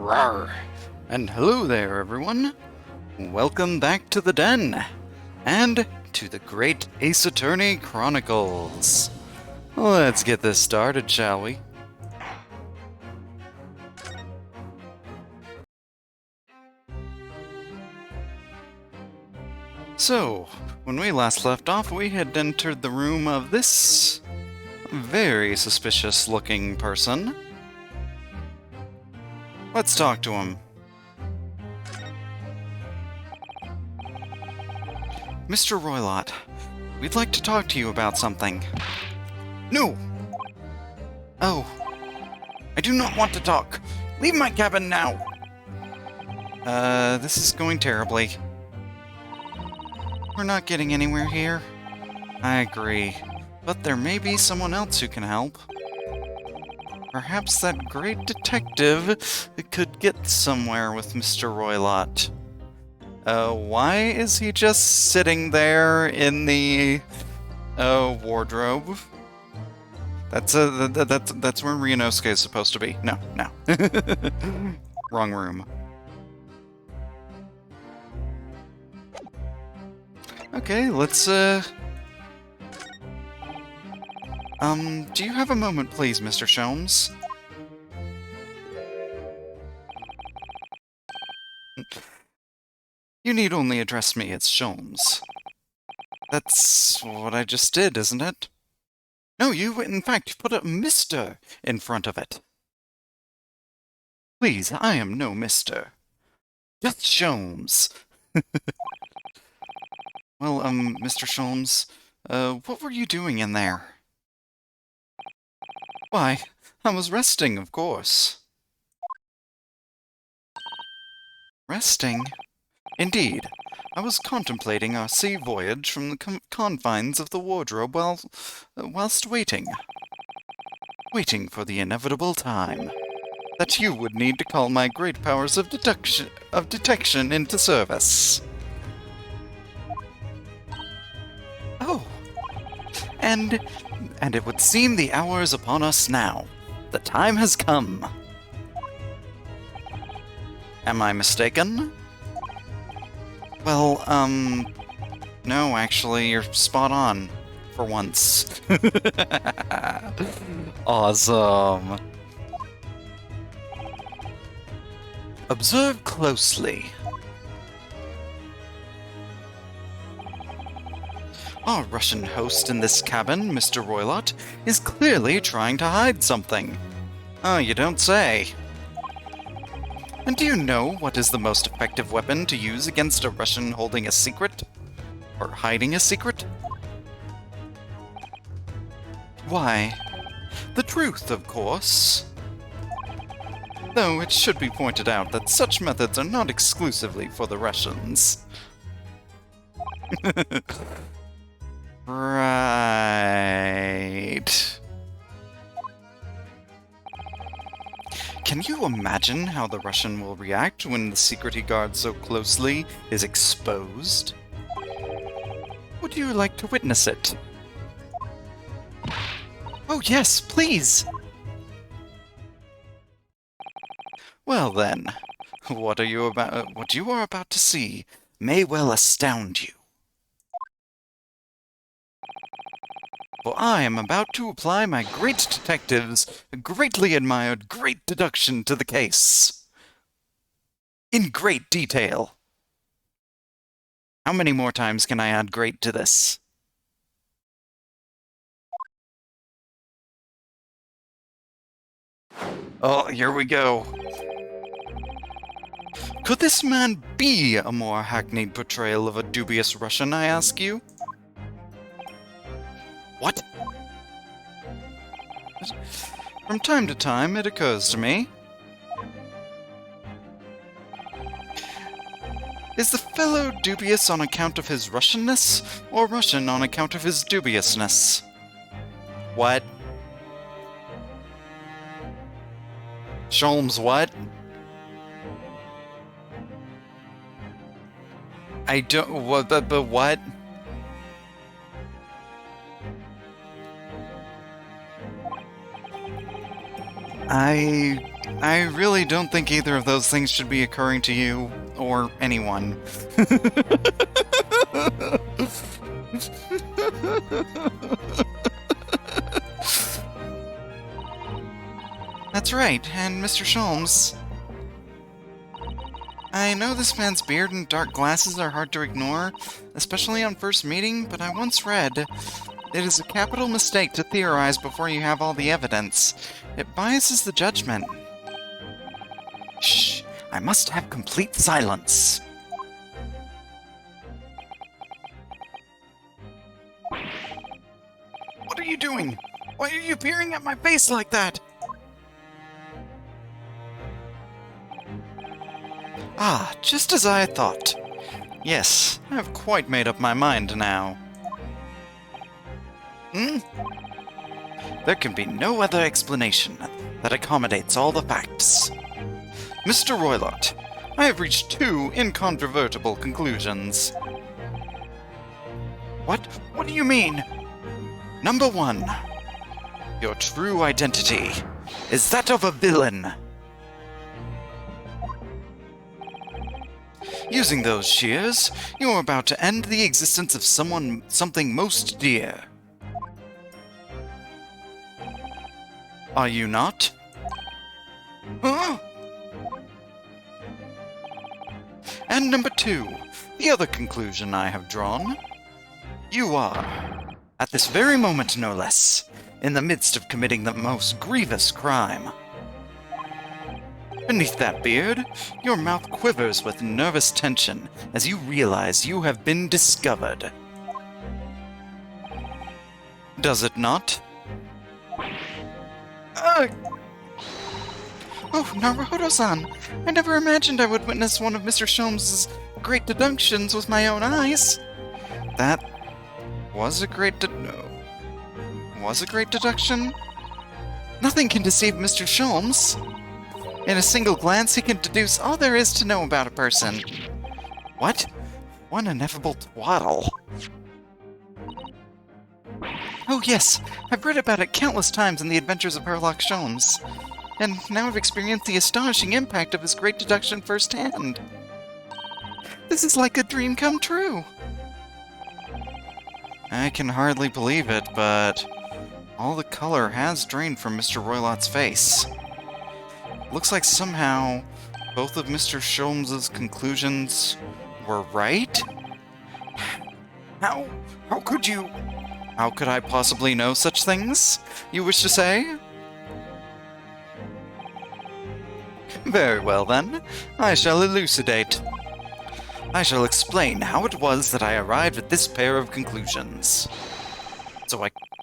Rawr. And hello there, everyone. Welcome back to the Den, and to the Great Ace Attorney Chronicles. Let's get this started, shall we? So, when we last left off, we had entered the room of this very suspicious-looking person. Let's talk to him. Mr. Roylott, we'd like to talk to you about something. No! Oh. I do not want to talk. Leave my cabin now! This is going terribly. We're not getting anywhere here. I agree. But there may be someone else who can help. Perhaps that great detective could get somewhere with Mr. Roylott. Why is he just sitting there in the wardrobe? That's where Ryunosuke is supposed to be. No. Wrong room. Okay, let's do you have a moment, please, Mr. Sholmes? You need only address me as Sholmes. That's what I just did, isn't it? No, you, in fact, put a Mr. in front of it. Please, I am no Mr. Just Sholmes. Well, Mr. Sholmes, what were you doing in there? Why, I was resting, of course. Resting? Indeed. I was contemplating our sea voyage from the confines of the wardrobe whilst waiting. Waiting for the inevitable time that you would need to call my great powers of detection into service. Oh. And it would seem the hour is upon us now. The time has come. Am I mistaken? Well, no, actually, you're spot on. For once. Awesome. Observe closely. Our Russian host in this cabin, Mr. Roylott, is clearly trying to hide something. Oh, you don't say. And do you know what is the most effective weapon to use against a Russian holding a secret? Or hiding a secret? Why, the truth, of course. Though it should be pointed out that such methods are not exclusively for the Russians. Right. Can you imagine how the Russian will react when the secret he guards so closely is exposed? Would you like to witness it? Oh yes, please! Well then, what you are about to see may well astound you. For I am about to apply my great detective's greatly admired great deduction to the case. In great detail. How many more times can I add great to this? Oh, here we go. Could this man be a more hackneyed portrayal of a dubious Russian, I ask you? What? From time to time, it occurs to me. Is the fellow dubious on account of his Russianness, or Russian on account of his dubiousness? What? Sholmes, what? I don't... What? But what? I really don't think either of those things should be occurring to you, or anyone. That's right, and Mr. Sholmes. I know this man's beard and dark glasses are hard to ignore, especially on first meeting, but I once read, it is a capital mistake to theorize before you have all the evidence. It biases the judgment. Shh! I must have complete silence. What are you doing? Why are you peering at my face like that? Ah, just as I thought. Yes, I've quite made up my mind now. There can be no other explanation that accommodates all the facts. Mr. Roylott, I have reached two incontrovertible conclusions. What do you mean? Number one, your true identity is that of a villain. Using those shears, you are about to end the existence of something most dear. Are you not? Huh? And number two, the other conclusion I have drawn. You are, at this very moment no less, in the midst of committing the most grievous crime. Beneath that beard, your mouth quivers with nervous tension as you realize you have been discovered. Does it not? Oh, Naruhodo-san! I never imagined I would witness one of Mr. Sholmes' great deductions with my own eyes. That was a great deduction? Nothing can deceive Mr. Sholmes. In a single glance, he can deduce all there is to know about a person. What? One ineffable twaddle. Oh yes, I've read about it countless times in the adventures of Herlock Sholmes. And now I've experienced the astonishing impact of his great deduction firsthand. This is like a dream come true. I can hardly believe it, but all the color has drained from Mr. Roylott's face. Looks like somehow both of Mr. Sholmes' conclusions were right? How could you... How could I possibly know such things, you wish to say? Very well, then. I shall elucidate. I shall explain how it was that I arrived at this pair of conclusions.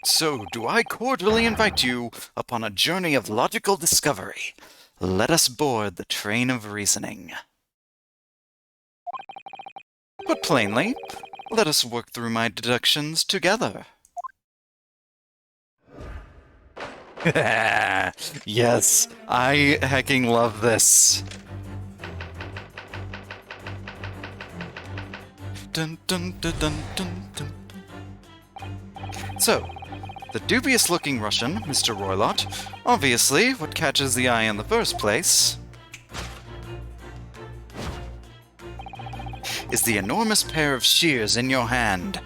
So do I cordially invite you upon a journey of logical discovery. Let us board the train of reasoning. Put plainly, let us work through my deductions together. Yes, I hecking love this. Dun, dun, dun, dun, dun, dun. So, the dubious-looking Russian, Mr. Roylott, obviously what catches the eye in the first place is the enormous pair of shears in your hand.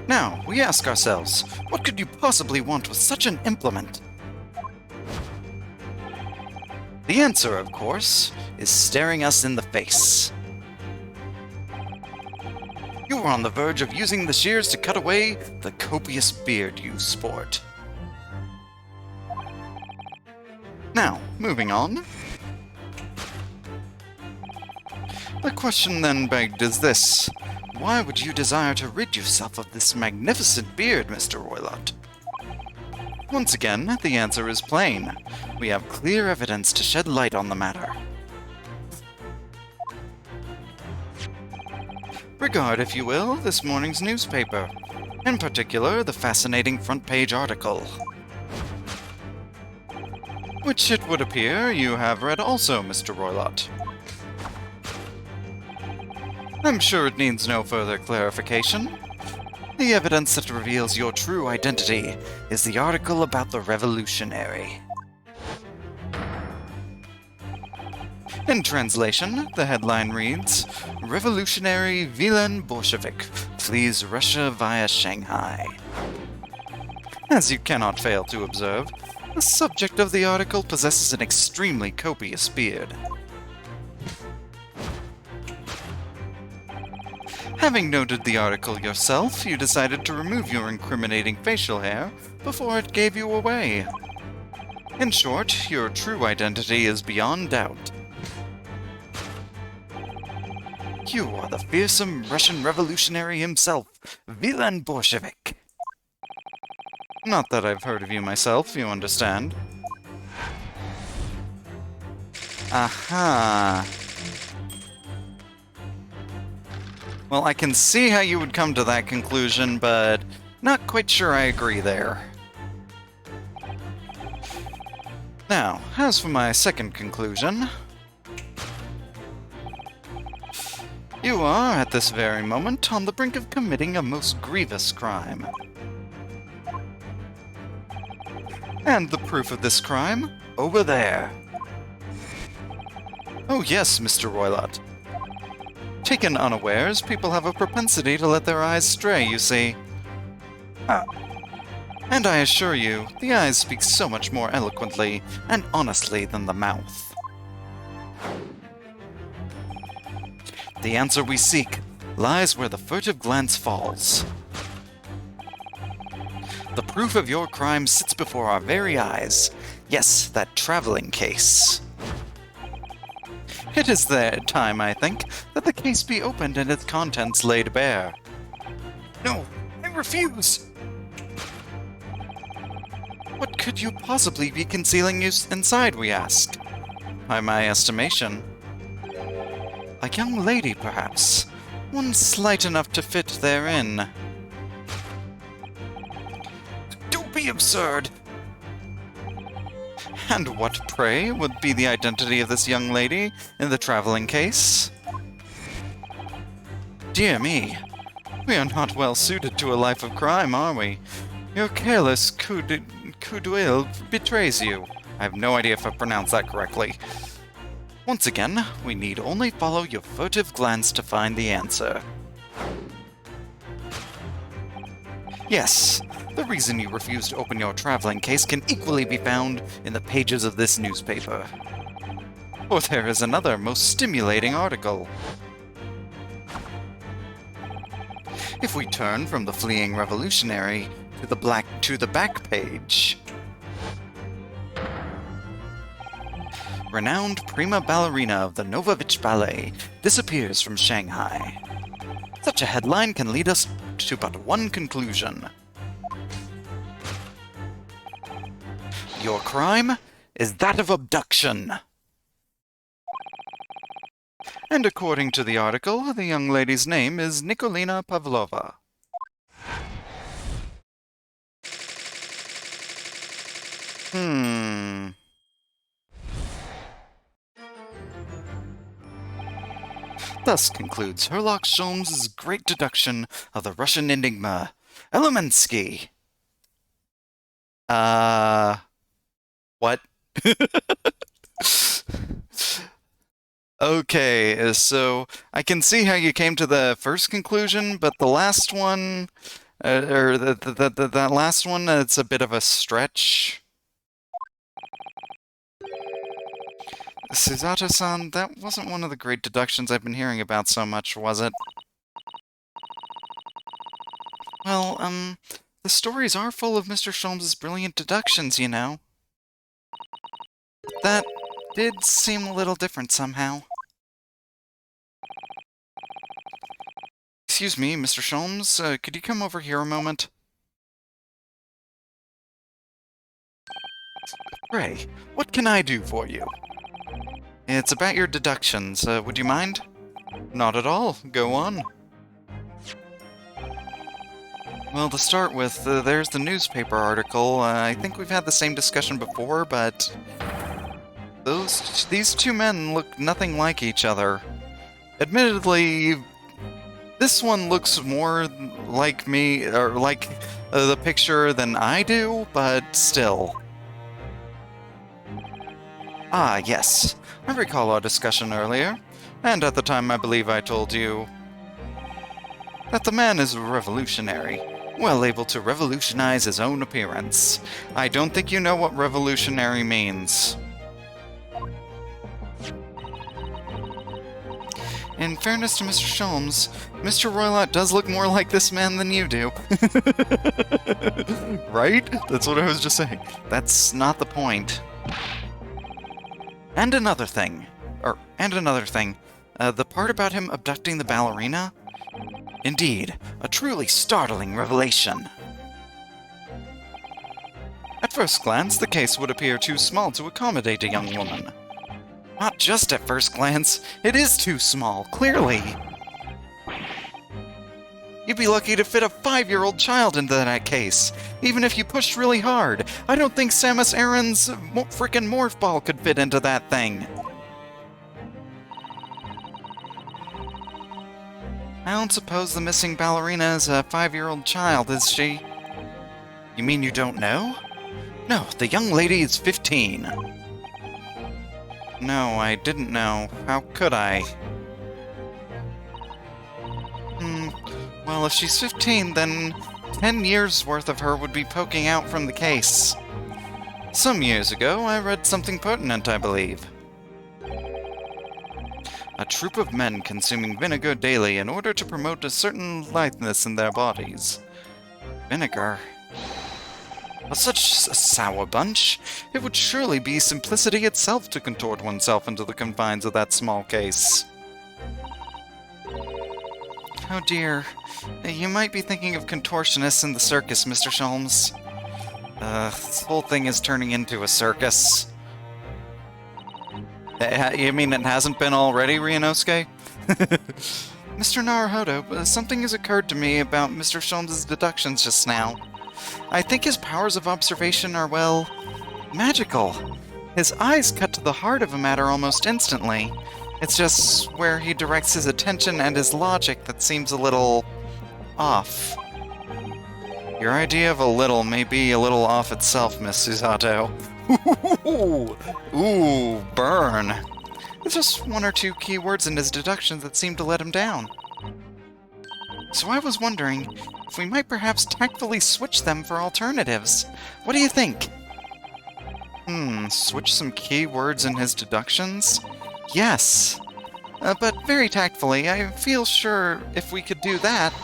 Now, we ask ourselves, what could you possibly want with such an implement? The answer, of course, is staring us in the face. You are on the verge of using the shears to cut away the copious beard you sport. Now, moving on. The question then begged is this. Why would you desire to rid yourself of this magnificent beard, Mr. Roylott? Once again, the answer is plain. We have clear evidence to shed light on the matter. Regard, if you will, this morning's newspaper. In particular, the fascinating front-page article. Which it would appear you have read also, Mr. Roylott. I'm sure it needs no further clarification. The evidence that reveals your true identity is the article about the revolutionary. In translation, the headline reads, Revolutionary Villain Bolshevik flees Russia via Shanghai. As you cannot fail to observe, the subject of the article possesses an extremely copious beard. Having noted the article yourself, you decided to remove your incriminating facial hair before it gave you away. In short, your true identity is beyond doubt. You are the fearsome Russian revolutionary himself, Villain Bolshevik. Not that I've heard of you myself, you understand. Aha. Well, I can see how you would come to that conclusion, but not quite sure I agree there. Now, as for my second conclusion, you are, at this very moment, on the brink of committing a most grievous crime. And the proof of this crime, over there. Oh yes, Mr. Roylott. Taken unawares, people have a propensity to let their eyes stray, you see. And I assure you, the eyes speak so much more eloquently and honestly than the mouth. The answer we seek lies where the furtive glance falls. The proof of your crime sits before our very eyes. Yes, that traveling case. It is time, I think, that the case be opened and its contents laid bare. No, I refuse! What could you possibly be concealing inside, we ask? By my estimation, a young lady, perhaps. One slight enough to fit therein. Don't be absurd! And what, pray, would be the identity of this young lady in the traveling case? Dear me, we are not well suited to a life of crime, are we? Your careless coup d'oeil betrays you. I have no idea if I pronounced that correctly. Once again, we need only follow your furtive glance to find the answer. Yes, the reason you refuse to open your traveling case can equally be found in the pages of this newspaper. Or there is another most stimulating article. If we turn from the fleeing revolutionary to the back page. Renowned prima ballerina of the Novovich Ballet disappears from Shanghai. Such a headline can lead us to but one conclusion. Your crime is that of abduction. And according to the article, the young lady's name is Nikolina Pavlova. Thus concludes Sherlock Holmes' great deduction of the Russian enigma, Elemensky. What? Okay, so I can see how you came to the first conclusion, but the last one, that last one, it's a bit of a stretch. Suzato-san, that wasn't one of the great deductions I've been hearing about so much, was it? Well, the stories are full of Mr. Sholmes' brilliant deductions, you know. That did seem a little different somehow. Excuse me, Mr. Sholmes, could you come over here a moment? Pray, what can I do for you? It's about your deductions. Would you mind? Not at all. Go on. Well, to start with, there's the newspaper article. I think we've had the same discussion before, but these two men look nothing like each other. Admittedly, This one looks more like me, or like the picture than I do, but still. Ah, yes. I recall our discussion earlier, and at the time I believe I told you that the man is revolutionary, well able to revolutionize his own appearance. I don't think you know what revolutionary means. In fairness to Mr. Sholmes, Mr. Roylott does look more like this man than you do. Right? That's what I was just saying. That's not the point. And another thing. The part about him abducting the ballerina? Indeed, a truly startling revelation. At first glance, the case would appear too small to accommodate a young woman. Not just at first glance, it is too small, clearly. You'd be lucky to fit a 5-year-old child into that case, even if you pushed really hard. I don't think Samus Aran's frickin' morph ball could fit into that thing. I don't suppose the missing ballerina is a 5-year-old child, is she? You mean you don't know? No, the young lady is 15. No, I didn't know. How could I? Well, if she's 15, then 10 years worth of her would be poking out from the case. Some years ago, I read something pertinent, I believe. A troop of men consuming vinegar daily in order to promote a certain litheness in their bodies. Vinegar? Such a sour bunch. It would surely be simplicity itself to contort oneself into the confines of that small case. Oh dear. You might be thinking of contortionists in the circus, Mr. Sholmes. This whole thing is turning into a circus. You mean it hasn't been already, Ryunosuke? Mr. Naruhodo, something has occurred to me about Mr. Sholmes' deductions just now. I think his powers of observation are, well, magical. His eyes cut to the heart of a matter almost instantly. It's just where he directs his attention and his logic that seems a little off. Your idea of a little may be a little off itself, Miss Susato. Ooh, burn. There's just one or two key words in his deductions that seem to let him down. So I was wondering if we might perhaps tactfully switch them for alternatives. What do you think? Switch some key words in his deductions? Yes. But very tactfully, I feel sure if we could do that,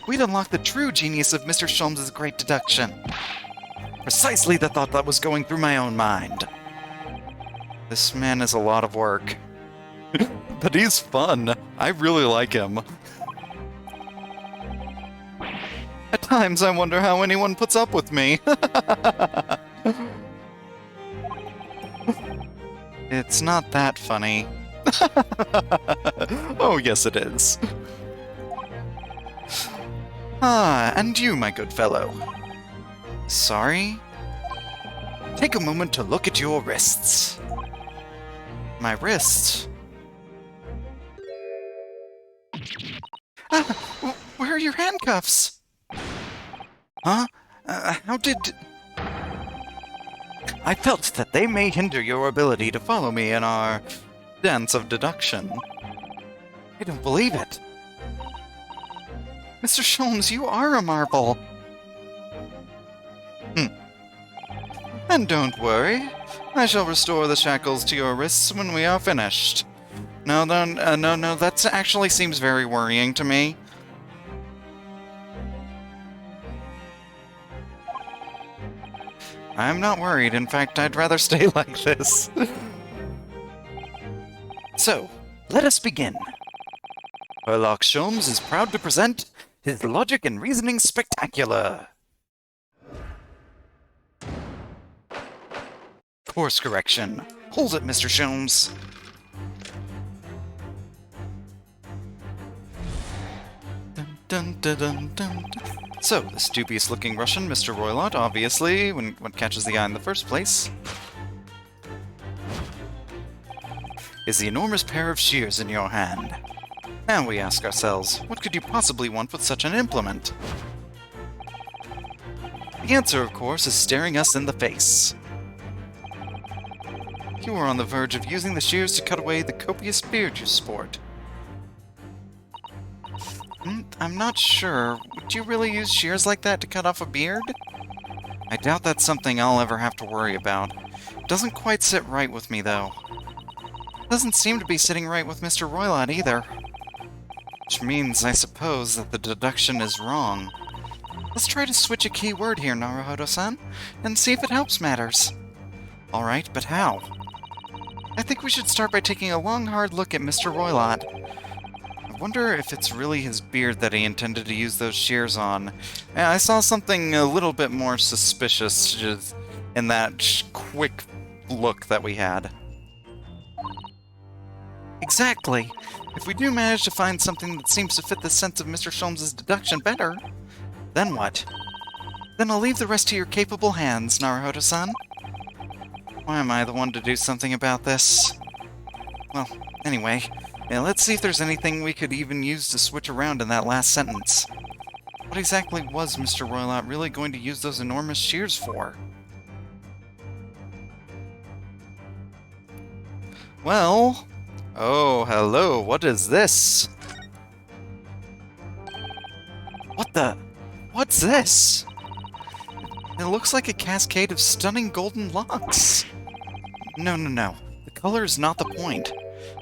we'd unlock the true genius of Mr. Sholmes' great deduction. Precisely the thought that was going through my own mind. This man is a lot of work. But he's fun. I really like him. At times, I wonder how anyone puts up with me. It's not that funny. Oh, yes it is. Ah, and you, my good fellow. Sorry? Take a moment to look at your wrists. My wrists? Ah, where are your handcuffs? Huh? How did... I felt that they may hinder your ability to follow me in our dance of deduction. I don't believe it. Mr. Sholmes, you are a marvel. And don't worry. I shall restore the shackles to your wrists when we are finished. No, that actually seems very worrying to me. I'm not worried. In fact, I'd rather stay like this. So, let us begin. Sherlock Sholmes is proud to present his Logic and Reasoning Spectacular. Course correction. Hold it, Mr. Sholmes. Dun, dun, dun, dun, dun. So, this dubious-looking Russian, Mr. Roylott, obviously, when what catches the eye in the first place, is the enormous pair of shears in your hand. Now we ask ourselves, what could you possibly want with such an implement? The answer, of course, is staring us in the face. You are on the verge of using the shears to cut away the copious beard you sport. I'm not sure. Would you really use shears like that to cut off a beard? I doubt that's something I'll ever have to worry about. It doesn't quite sit right with me, though. It doesn't seem to be sitting right with Mr. Roylott either. Which means, I suppose, that the deduction is wrong. Let's try to switch a key word here, Naruhodo-san, and see if it helps matters. Alright, but how? I think we should start by taking a long, hard look at Mr. Roylott. I wonder if it's really his beard that he intended to use those shears on. I saw something a little bit more suspicious just in that quick look that we had. Exactly. If we do manage to find something that seems to fit the sense of Mr. Sholmes' deduction better, then what? Then I'll leave the rest to your capable hands, Naruhodo-san. Why am I the one to do something about this? Well, anyway, let's see if there's anything we could even use to switch around in that last sentence. What exactly was Mr. Roylott really going to use those enormous shears for? Well... Oh, hello, what is this? What the... What's this? It looks like a cascade of stunning golden locks. No. The color is not the point.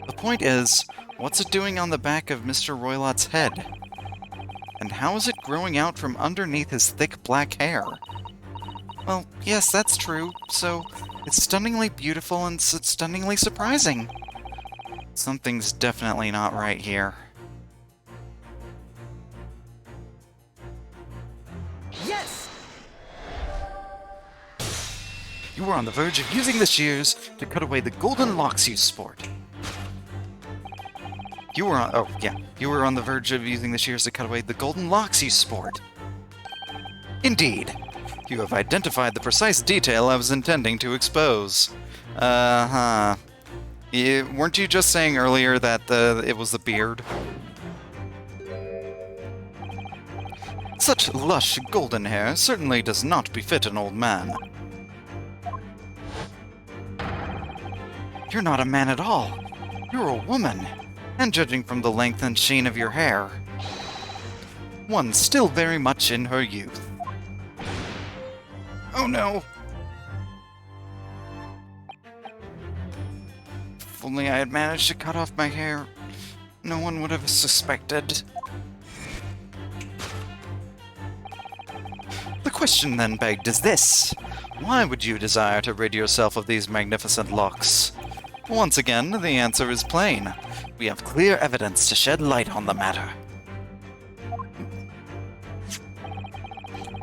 The point is, what's it doing on the back of Mr. Roylott's head? And how is it growing out from underneath his thick black hair? Well, yes, that's true, so it's stunningly beautiful and it's stunningly surprising. Something's definitely not right here. Yes! You are on the verge of using the shears to cut away the golden locks you sport. You were on the verge of using the shears to cut away the golden locks you sport. Indeed. You have identified the precise detail I was intending to expose. Weren't you just saying earlier that it was the beard? Such lush golden hair certainly does not befit an old man. You're not a man at all. You're a woman. And judging from the length and sheen of your hair, one still very much in her youth. Oh no! If only I had managed to cut off my hair, no one would have suspected. The question then begged is this: why would you desire to rid yourself of these magnificent locks? Once again, the answer is plain. We have clear evidence to shed light on the matter.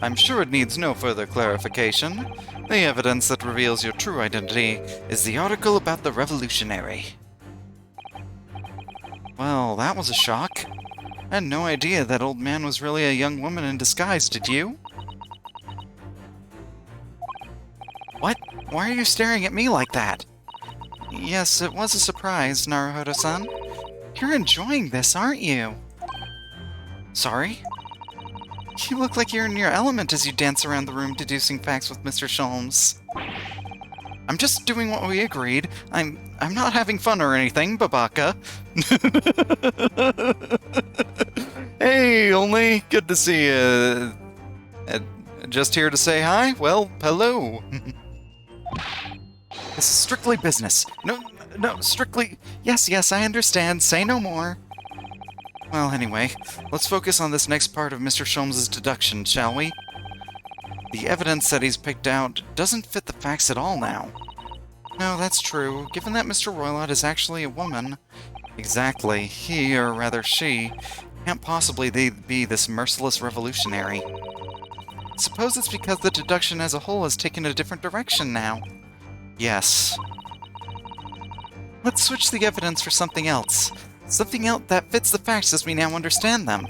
I'm sure it needs no further clarification. The evidence that reveals your true identity is the article about the revolutionary. Well, that was a shock. I had no idea that old man was really a young woman in disguise, did you? What? Why are you staring at me like that? Yes, it was a surprise, Naruhodo-san. You're enjoying this, aren't you? Sorry? You look like you're in your element as you dance around the room deducing facts with Mr. Sholmes. I'm just doing what we agreed. I'm not having fun or anything, Babaka. Hey, only good to see you. Just here to say hi? Well, hello. This is strictly business. No, strictly... Yes, I understand. Say no more. Well, anyway, let's focus on this next part of Mr. Sholmes' deduction, shall we? The evidence that he's picked out doesn't fit the facts at all now. No, that's true. Given that Mr. Roylott is actually a woman... Exactly. He, or rather she, can't possibly be this merciless revolutionary. Suppose it's because the deduction as a whole has taken a different direction now. Yes. Let's switch the evidence for something else. Something else that fits the facts as we now understand them.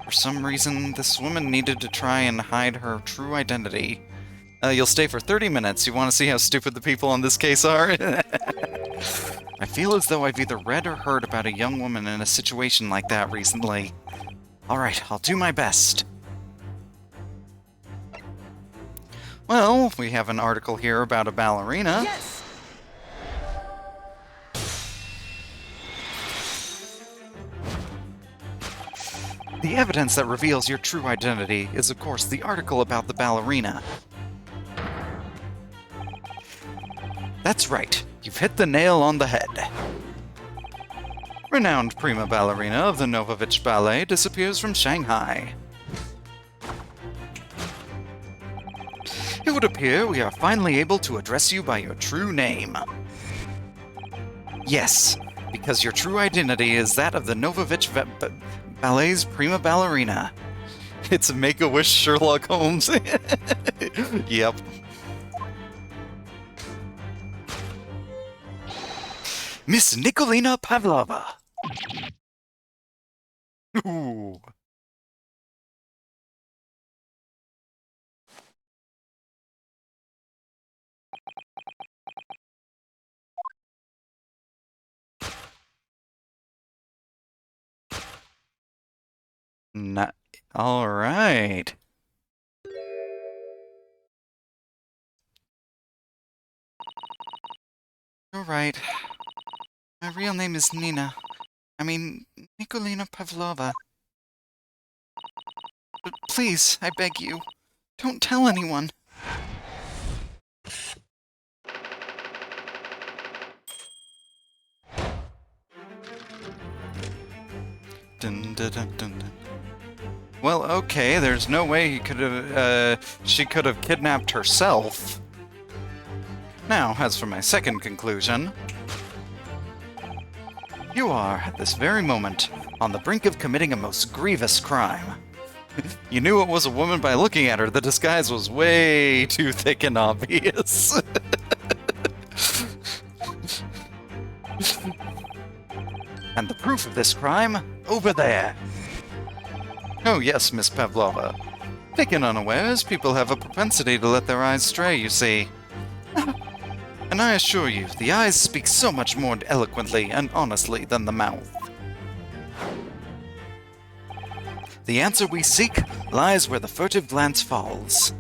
For some reason, this woman needed to try and hide her true identity. You'll stay for 30 minutes. You want to see how stupid the people on this case are? I feel as though I've either read or heard about a young woman in a situation like that recently. Alright, I'll do my best. Well, we have an article here about a ballerina. Yes! The evidence that reveals your true identity is, of course, the article about the ballerina. That's right, you've hit the nail on the head. Renowned prima ballerina of the Novovich Ballet disappears from Shanghai. It would appear we are finally able to address you by your true name. Yes, because your true identity is that of the Novovich Ballet's prima ballerina. It's a Make-A-Wish Sherlock Holmes. Yep. Miss Nikolina Pavlova. Ooh. Not all right. You're right. My real name is Nina. I mean, Nikolina Pavlova. But please, I beg you, don't tell anyone. Dun, dun, dun, dun, dun. Well, okay, there's no way she could have kidnapped herself. Now, as for my second conclusion, you are, at this very moment, on the brink of committing a most grievous crime. You knew it was a woman by looking at her. The disguise was way too thick and obvious. And the proof of this crime, over there. Oh yes, Miss Pavlova. Taken unawares, people have a propensity to let their eyes stray, you see. And I assure you, the eyes speak so much more eloquently and honestly than the mouth. The answer we seek lies where the furtive glance falls.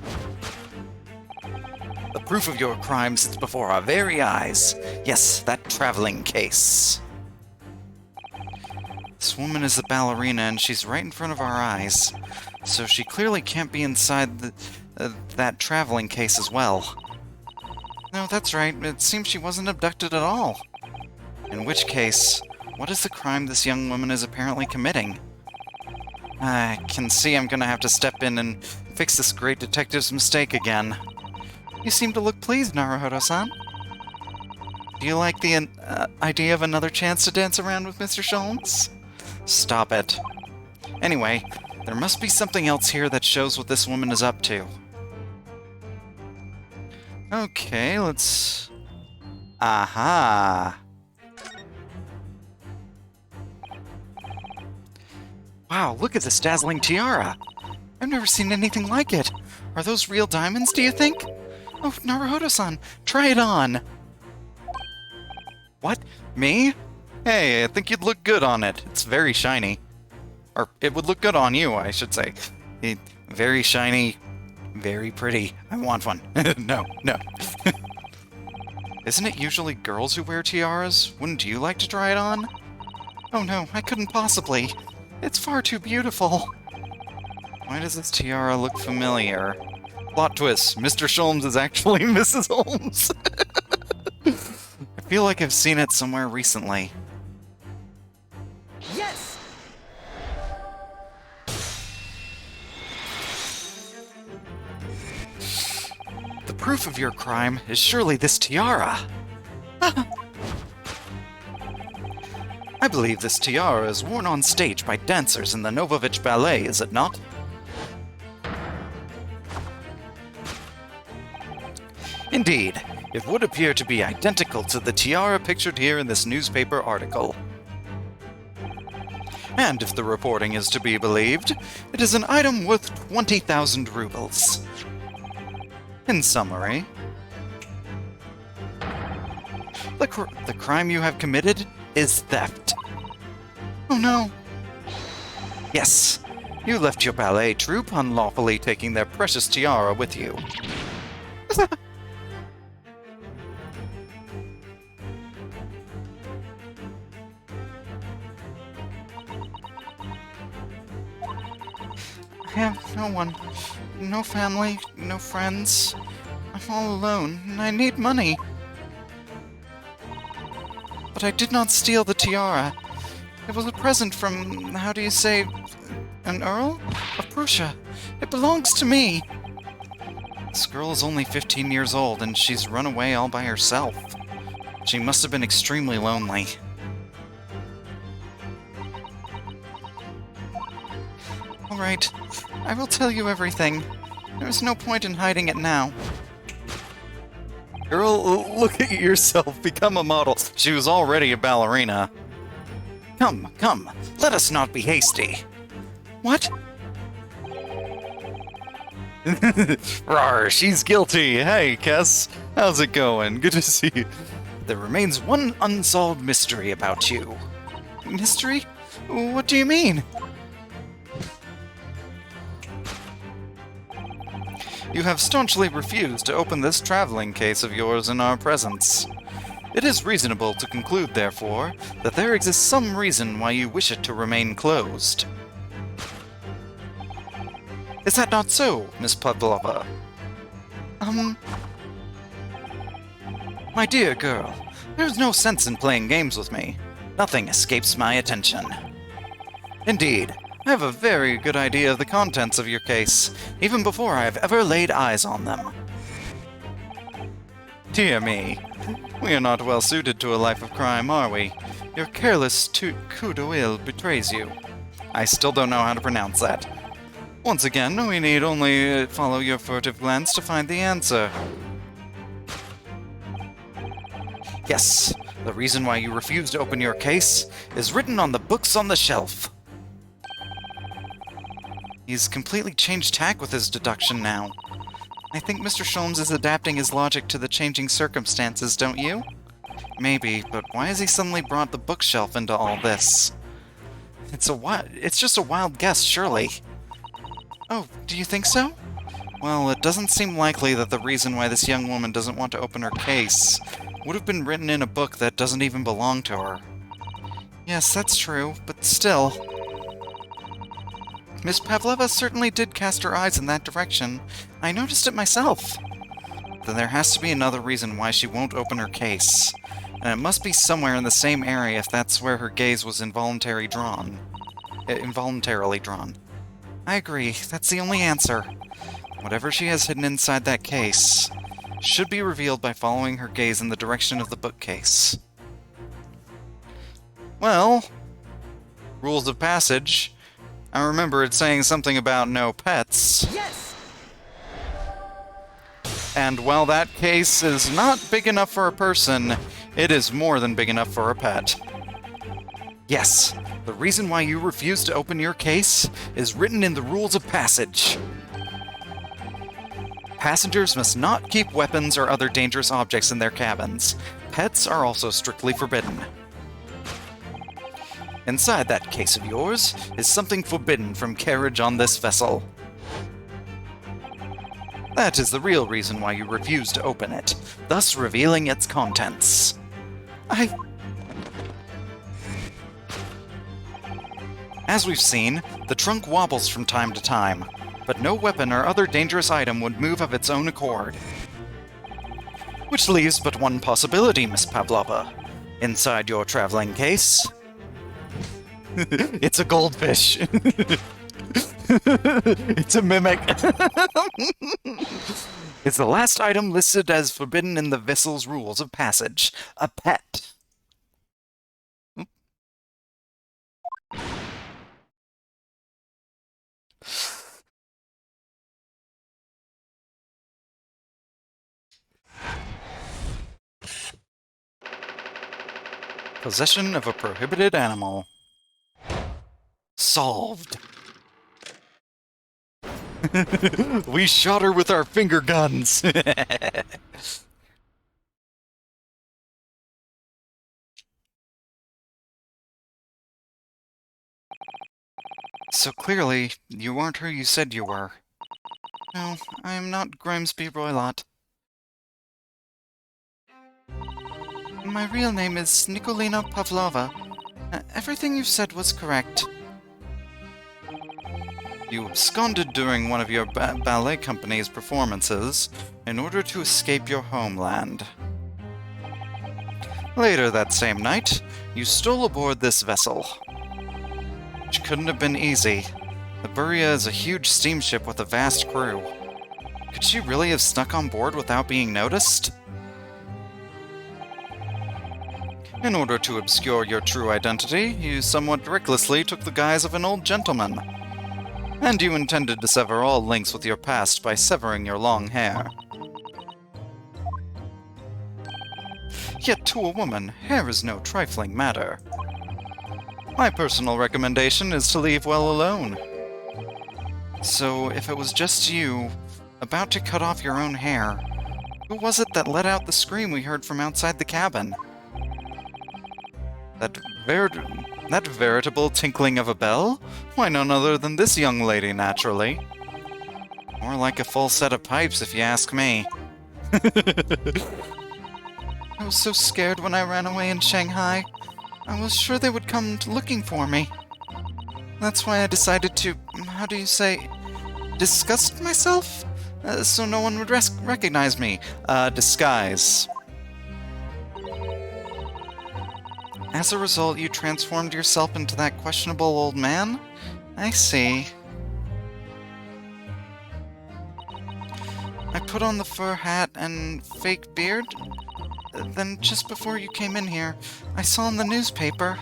The proof of your crime sits before our very eyes. Yes, that traveling case. This woman is a ballerina, and she's right in front of our eyes, so she clearly can't be inside that traveling case as well. No, that's right, it seems she wasn't abducted at all. In which case, what is the crime this young woman is apparently committing? I can see I'm gonna have to step in and fix this great detective's mistake again. You seem to look pleased, Naruhodo-san. Do you like the idea of another chance to dance around with Mr. Sholmes? Stop it. Anyway, there must be something else here that shows what this woman is up to. Okay, let's... Aha! Wow, look at this dazzling tiara! I've never seen anything like it! Are those real diamonds, do you think? Oh, Naruhodo-san, try it on! What? Me? Hey, I think you'd look good on it. It's very shiny. Or, it would look good on you, I should say. Very shiny, very pretty. I want one. No. Isn't it usually girls who wear tiaras? Wouldn't you like to try it on? Oh no, I couldn't possibly. It's far too beautiful. Why does this tiara look familiar? Plot twist, Mr. Sholmes is actually Mrs. Holmes. I feel like I've seen it somewhere recently. Yes! The proof of your crime is surely this tiara. I believe this tiara is worn on stage by dancers in the Novovich Ballet, is it not? Indeed, it would appear to be identical to the tiara pictured here in this newspaper article. And if the reporting is to be believed, it is an item worth 20,000 rubles. In summary, The crime you have committed is theft. Oh no. Yes, you left your ballet troupe unlawfully taking their precious tiara with you. I have no one. No family, no friends. I'm all alone, and I need money. But I did not steal the tiara. It was a present from, how do you say, an Earl of Prussia. It belongs to me. This girl is only 15 years old, and she's run away all by herself. She must have been extremely lonely. All right, I will tell you everything. There's no point in hiding it now. Girl, look at yourself. Become a model. She was already a ballerina. Come, come. Let us not be hasty. What? Rawr, she's guilty. Hey, Kess. How's it going? Good to see you. There remains one unsolved mystery about you. Mystery? What do you mean? You have staunchly refused to open this traveling case of yours in our presence. It is reasonable to conclude, therefore, that there exists some reason why you wish it to remain closed. Is that not so, Miss Pavlova? My dear girl, there's no sense in playing games with me. Nothing escapes my attention. Indeed, I have a very good idea of the contents of your case, even before I have ever laid eyes on them. Dear me, we are not well suited to a life of crime, are we? Your careless coup d'oeil betrays you. I still don't know how to pronounce that. Once again, we need only follow your furtive glance to find the answer. Yes, the reason why you refuse to open your case is written on the books on the shelf. He's completely changed tack with his deduction now. I think Mr. Sholmes is adapting his logic to the changing circumstances, don't you? Maybe, but why has he suddenly brought the bookshelf into all this? It's just a wild guess, surely. Oh, do you think so? Well, it doesn't seem likely that the reason why this young woman doesn't want to open her case would have been written in a book that doesn't even belong to her. Yes, that's true, but still. Miss Pavlova certainly did cast her eyes in that direction. I noticed it myself. Then there has to be another reason why she won't open her case. And it must be somewhere in the same area if that's where her gaze was involuntarily drawn. I agree, that's the only answer. Whatever she has hidden inside that case should be revealed by following her gaze in the direction of the bookcase. Well, rules of passage. I remember it saying something about no pets. Yes! And while that case is not big enough for a person, it is more than big enough for a pet. Yes, the reason why you refuse to open your case is written in the rules of passage. Passengers must not keep weapons or other dangerous objects in their cabins. Pets are also strictly forbidden. Inside that case of yours is something forbidden from carriage on this vessel. That is the real reason why you refuse to open it, thus revealing its contents. As we've seen, the trunk wobbles from time to time, but no weapon or other dangerous item would move of its own accord. Which leaves but one possibility, Miss Pavlova. Inside your traveling case... It's a goldfish. It's a mimic. It's the last item listed as forbidden in the vessel's rules of passage. A pet. Possession of a prohibited animal. Solved. We shot her with our finger guns. So clearly, you aren't who you said you were. No, I am not Grimsby Roylott. My real name is Nikolina Pavlova. Everything you said was correct. You absconded during one of your ballet company's performances in order to escape your homeland. Later that same night, you stole aboard this vessel. Which couldn't have been easy. The Buria is a huge steamship with a vast crew. Could she really have snuck on board without being noticed? In order to obscure your true identity, you somewhat recklessly took the guise of an old gentleman. And you intended to sever all links with your past by severing your long hair. Yet to a woman, hair is no trifling matter. My personal recommendation is to leave well alone. So, if it was just you, about to cut off your own hair, who was it that let out the scream we heard from outside the cabin? That veritable tinkling of a bell? Why, none other than this young lady, naturally. More like a full set of pipes, if you ask me. I was so scared when I ran away in Shanghai. I was sure they would come looking for me. That's why I decided to, how do you say, disgust myself? So no one would recognize me. Disguise. As a result, you transformed yourself into that questionable old man? I see. I put on the fur hat and fake beard. Then, just before you came in here, I saw in the newspaper,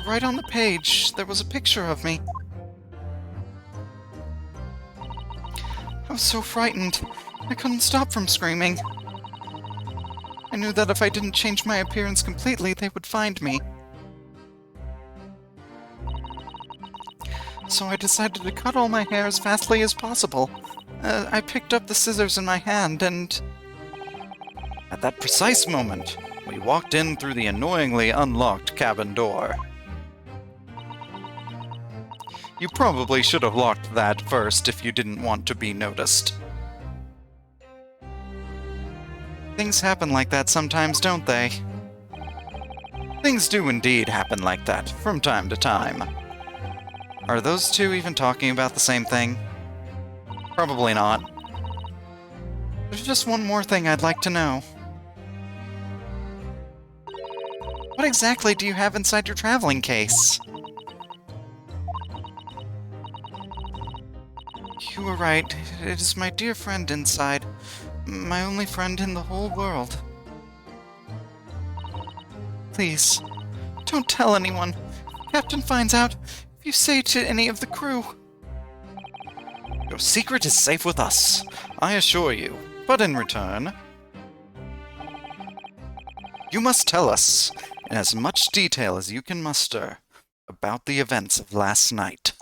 right on the page, there was a picture of me. I was so frightened, I couldn't stop from screaming. I knew that if I didn't change my appearance completely, they would find me. So I decided to cut all my hair as fastly as possible. I picked up the scissors in my hand and... At that precise moment, we walked in through the annoyingly unlocked cabin door. You probably should have locked that first if you didn't want to be noticed. Things happen like that sometimes, don't they? Things do indeed happen like that, from time to time. Are those two even talking about the same thing? Probably not. There's just one more thing I'd like to know. What exactly do you have inside your traveling case? You were right. It is my dear friend inside. My only friend in the whole world. Please, don't tell anyone. Captain finds out if you say to any of the crew. Your secret is safe with us, I assure you. But in return, you must tell us, in as much detail as you can muster, about the events of last night.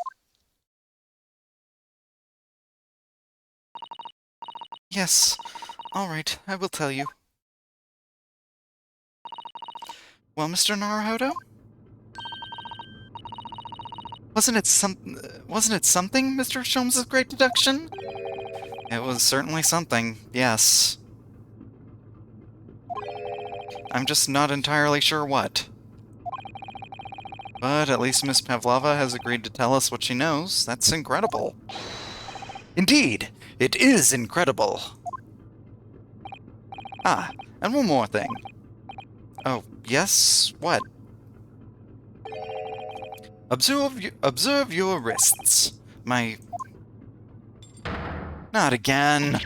Yes, all right, I will tell you. Well, Mr. Naruhodo? Wasn't it something, Mr. Sholmes' great deduction? It was certainly something, yes. I'm just not entirely sure what. But at least Miss Pavlova has agreed to tell us what she knows. That's incredible. Indeed, it is incredible. Ah, and one more thing. Oh, yes? What? Observe your wrists. Not again.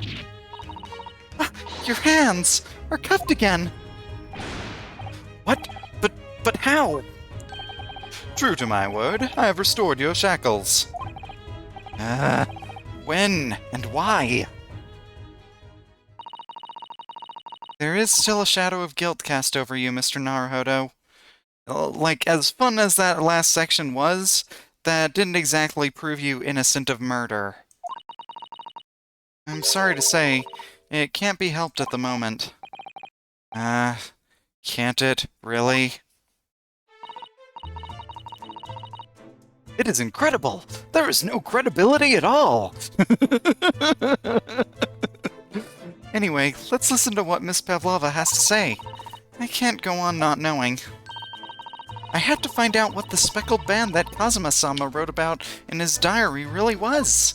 Ah, your hands are cuffed again. What? But how? True to my word, I have restored your shackles. When and why? There is still a shadow of guilt cast over you, Mr. Naruhodo. Like, as fun as that last section was, that didn't exactly prove you innocent of murder. I'm sorry to say, it can't be helped at the moment. Can't it? Really? It is incredible! There is no credibility at all! Anyway, let's listen to what Miss Pavlova has to say. I can't go on not knowing. I had to find out what the speckled band that Kazuma-sama wrote about in his diary really was.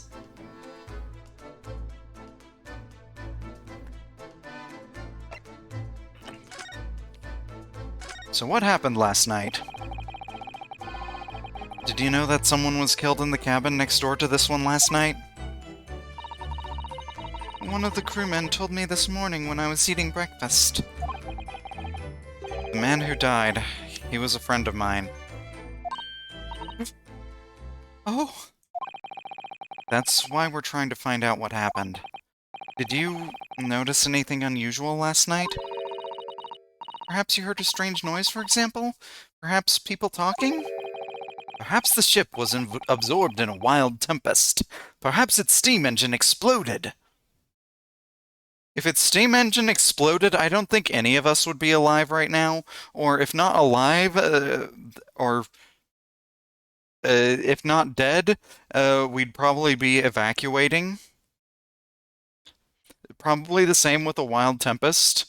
So what happened last night? Did you know that someone was killed in the cabin next door to this one last night? One of the crewmen told me this morning when I was eating breakfast. The man who died, he was a friend of mine. Oh! That's why we're trying to find out what happened. Did you notice anything unusual last night? Perhaps you heard a strange noise, for example? Perhaps people talking? Perhaps the ship was absorbed in a wild tempest. Perhaps its steam engine exploded. If its steam engine exploded, I don't think any of us would be alive right now. Or if not alive, if not dead, we'd probably be evacuating. Probably the same with a wild tempest.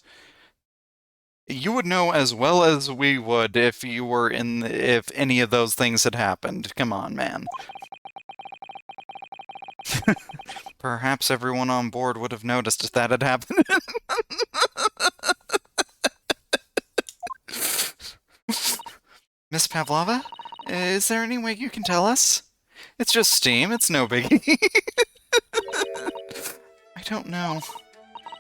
You would know as well as we would if you were if any of those things had happened. Come on, man. Perhaps everyone on board would have noticed if that had happened. Miss Pavlova, is there any way you can tell us? It's just steam, it's no biggie. I don't know.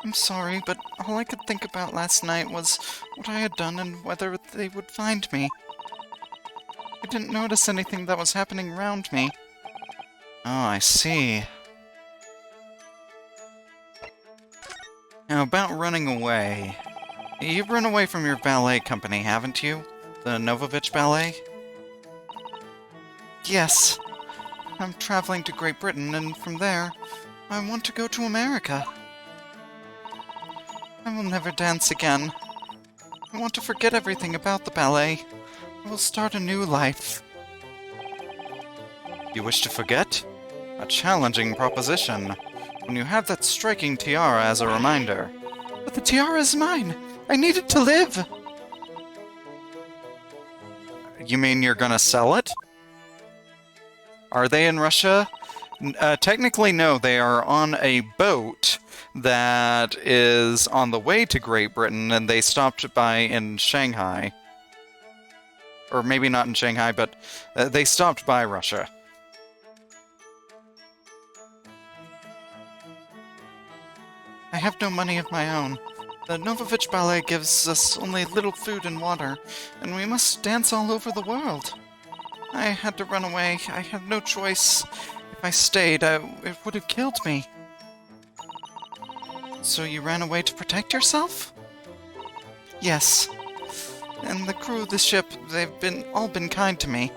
I'm sorry, but all I could think about last night was what I had done and whether they would find me. I didn't notice anything that was happening around me. Oh, I see. Now, about running away. You've run away from your ballet company, haven't you? The Novovich Ballet? Yes. I'm traveling to Great Britain, and from there, I want to go to America. I will never dance again. I want to forget everything about the ballet. I will start a new life. You wish to forget? A challenging proposition. When you have that striking tiara as a reminder. But the tiara is mine! I need it to live! You mean you're gonna sell it? Are they in Russia? Technically, no. They are on a boat that is on the way to Great Britain, and they stopped by in Shanghai. Or maybe not in Shanghai, but they stopped by Russia. I have no money of my own. The Novovich Ballet gives us only little food and water, and we must dance all over the world. I had to run away. I had no choice. If I stayed, it would have killed me. So you ran away to protect yourself? Yes. And the crew of the ship, they've all been kind to me.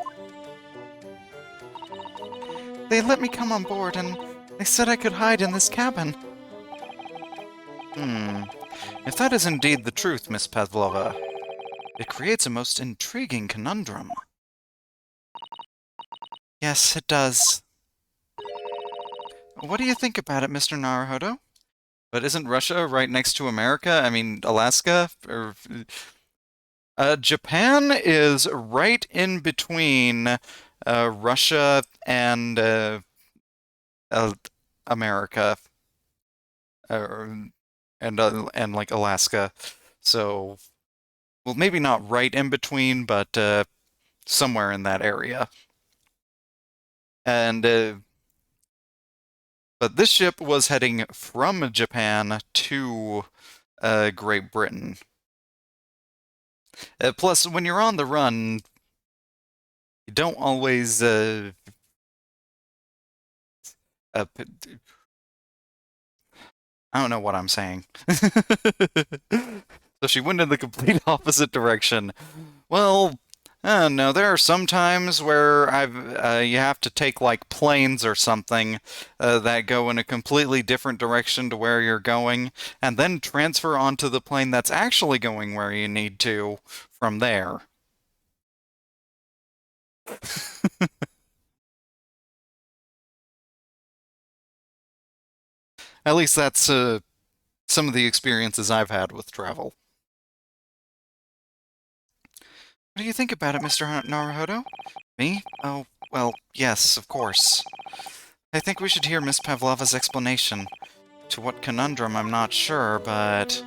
They let me come on board, and they said I could hide in this cabin. If that is indeed the truth, Miss Pavlova, it creates a most intriguing conundrum. Yes, it does. What do you think about it, Mr. Naruhodo? But isn't Russia right next to America? I mean, Alaska? Japan is right in between Russia and America. And like Alaska. So, well, maybe not right in between, but somewhere in that area. And but this ship was heading from Japan to Great Britain. Plus, when you're on the run, you don't always I don't know what I'm saying. So she went in the complete opposite direction. Well, I don't know. There are some times where you have to take like planes or something that go in a completely different direction to where you're going, and then transfer onto the plane that's actually going where you need to from there. At least that's some of the experiences I've had with travel. What do you think about it, Mr. Naruhodo? Me? Oh, well, yes, of course. I think we should hear Miss Pavlova's explanation. To what conundrum, I'm not sure, but...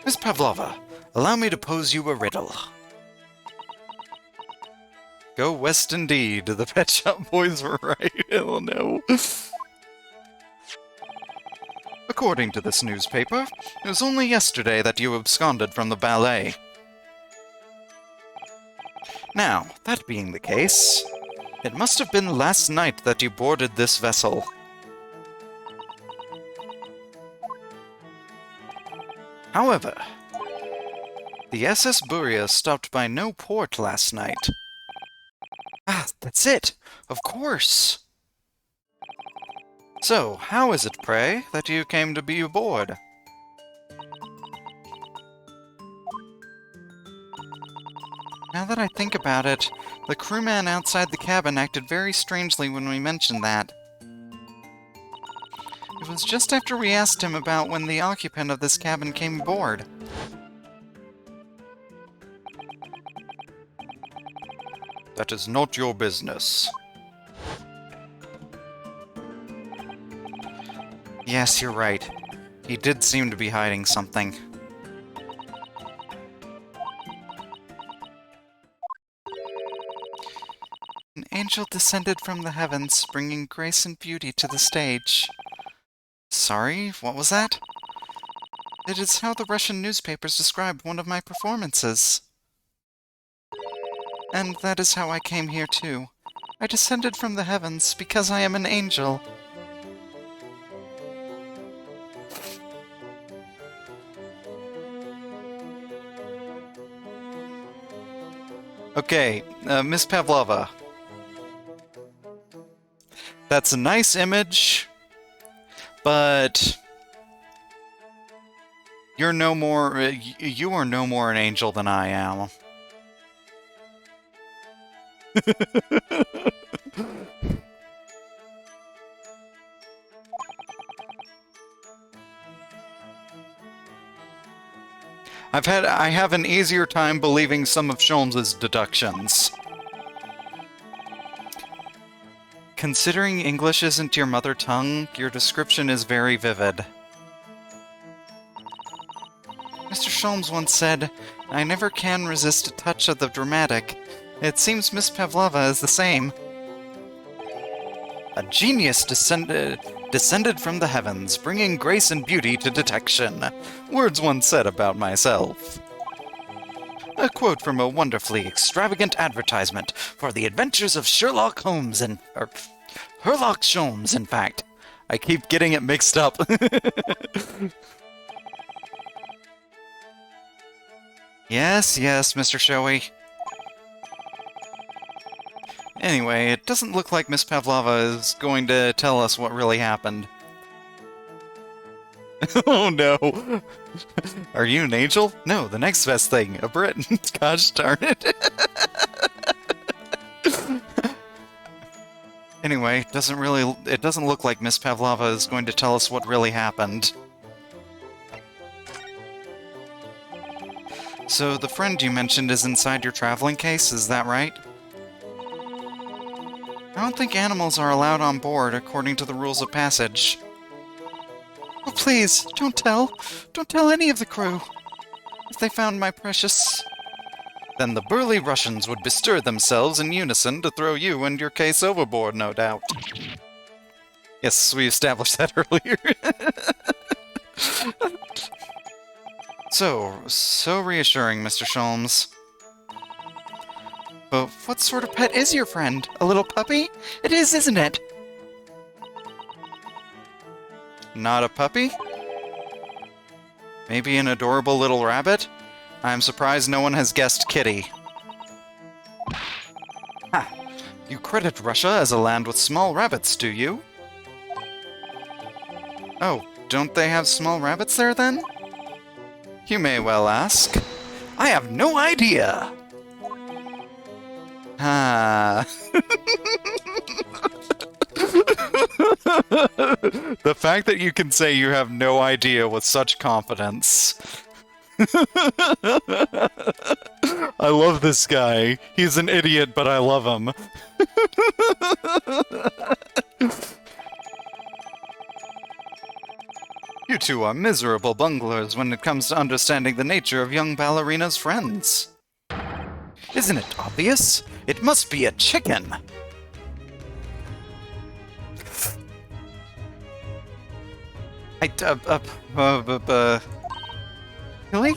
Miss Pavlova, allow me to pose you a riddle. Go west indeed. The Pet Shop Boys were right. Oh no. According to this newspaper, it was only yesterday that you absconded from the ballet. Now, that being the case, it must have been last night that you boarded this vessel. However, the SS Buria stopped by no port last night. Ah, that's it! Of course! So, how is it, pray, that you came to be aboard? Now that I think about it, the crewman outside the cabin acted very strangely when we mentioned that. It was just after we asked him about when the occupant of this cabin came aboard. That is not your business. Yes, you're right. He did seem to be hiding something. An angel descended from the heavens, bringing grace and beauty to the stage. Sorry, what was that? It is how the Russian newspapers described one of my performances. And that is how I came here too. I descended from the heavens because I am an angel. Okay, Miss Pavlova. That's a nice image, but you're no more, you are no more an angel than I am. I have an easier time believing some of Sholmes's deductions. Considering English isn't your mother tongue, your description is very vivid. Mr. Sholmes once said, I never can resist a touch of the dramatic. It seems Miss Pavlova is the same. A genius descended from the heavens, bringing grace and beauty to detection. Words once said about myself. A quote from a wonderfully extravagant advertisement for the adventures of Sherlock Holmes or Herlock Sholmes, in fact. I keep getting it mixed up. Yes, Mr. Showy. Anyway, it doesn't look like Miss Pavlova is going to tell us what really happened. Oh no! Are you an angel? No, the next best thing, a Brit. Gosh darn it. Anyway, it doesn't look like Miss Pavlova is going to tell us what really happened. So the friend you mentioned is inside your traveling case, is that right? I don't think animals are allowed on board according to the rules of passage. Oh, please, don't tell. Don't tell any of the crew. If they found my precious... Then the burly Russians would bestir themselves in unison to throw you and your case overboard, no doubt. Yes, we established that earlier. So reassuring, Mr. Sholmes. But what sort of pet is your friend? A little puppy? It is, isn't it? Not a puppy? Maybe an adorable little rabbit? I'm surprised no one has guessed kitty. Ha! You credit Russia as a land with small rabbits, do you? Oh, don't they have small rabbits there then? You may well ask. I have no idea! Ah. The fact that you can say you have no idea with such confidence. I love this guy. He's an idiot, but I love him. You two are miserable bunglers when it comes to understanding the nature of young ballerina's friends. Isn't it obvious? It must be a chicken. Really?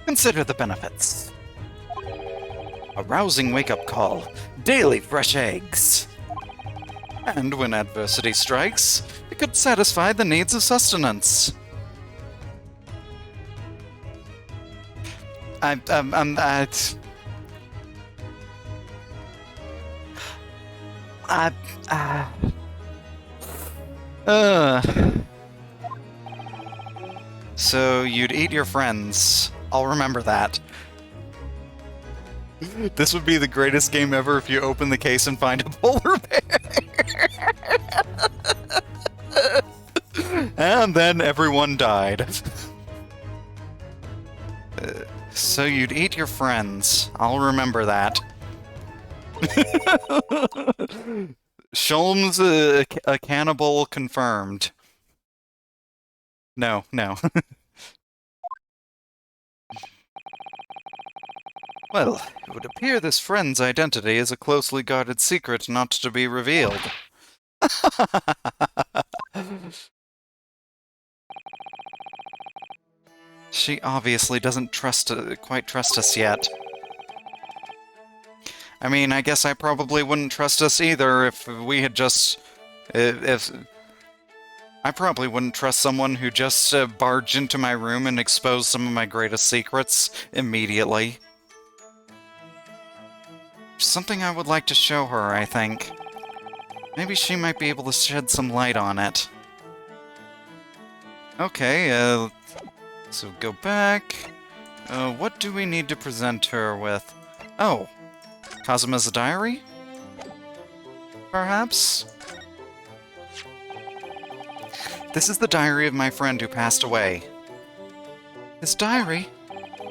Consider the benefits. A rousing wake-up call, daily fresh eggs. And when adversity strikes, it could satisfy the needs of sustenance. So you'd eat your friends. I'll remember that. This would be the greatest game ever if you open the case and find a polar bear. And then everyone died. So you'd eat your friends. I'll remember that. Sholm's a cannibal confirmed. No. Well, it would appear this friend's identity is a closely guarded secret not to be revealed. She obviously doesn't quite trust us yet. I mean, I guess I probably wouldn't trust us either if we had just... I probably wouldn't trust someone who just barged into my room and exposed some of my greatest secrets immediately. Something I would like to show her, I think. Maybe she might be able to shed some light on it. Okay, so go back. What do we need to present her with? Oh, Kazuma's diary? Perhaps? This is the diary of my friend who passed away. His diary?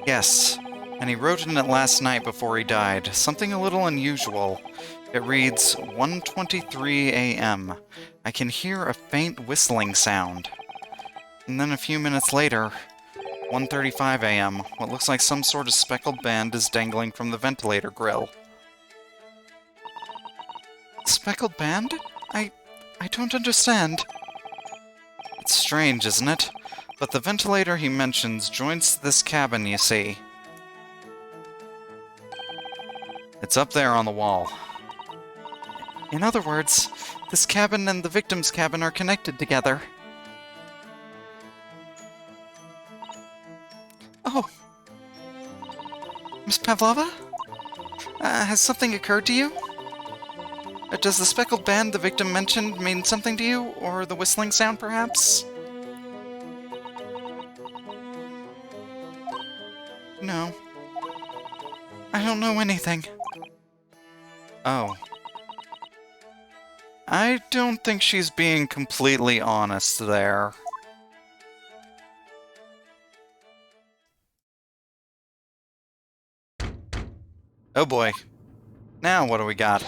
Yes, and he wrote in it last night before he died. Something a little unusual. It reads, 1:23 a.m. I can hear a faint whistling sound. And then a few minutes later, 1:35 a.m. What looks like some sort of speckled band is dangling from the ventilator grill. Speckled band? I don't understand. It's strange, isn't it? But the ventilator he mentions joins this cabin, you see. It's up there on the wall. In other words, this cabin and the victim's cabin are connected together. Oh. Miss Pavlova? Has something occurred to you? Does the speckled band the victim mentioned mean something to you? Or the whistling sound, perhaps? No. I don't know anything. Oh. I don't think she's being completely honest there. Oh boy. Now what do we got?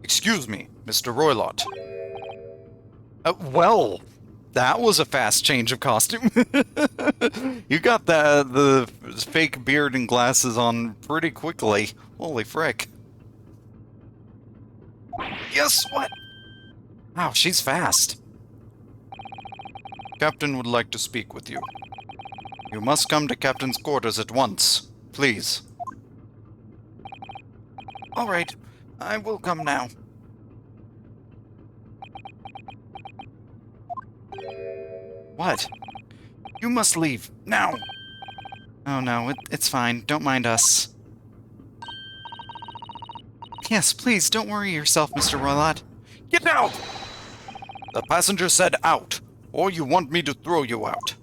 Excuse me, Mr. Roylott. Well, that was a fast change of costume. You got the fake beard and glasses on pretty quickly. Holy frick. Yes, what? Wow, she's fast. Captain would like to speak with you. You must come to Captain's quarters at once, please. All right, I will come now. What? You must leave, now! Oh no, it's fine. Don't mind us. Yes, please, don't worry yourself, Mr. Roylott. Get out! The passenger said out, or you want me to throw you out.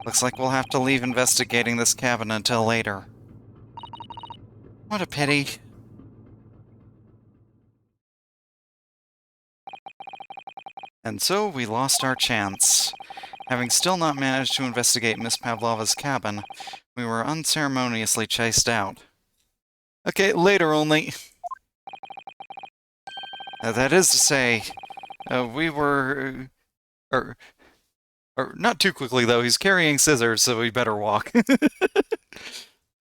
Looks like we'll have to leave investigating this cabin until later. What a pity. And so we lost our chance. Having still not managed to investigate Miss Pavlova's cabin, we were unceremoniously chased out. Okay, later only. That is to say, we were... not too quickly, though. He's carrying scissors, so we better walk.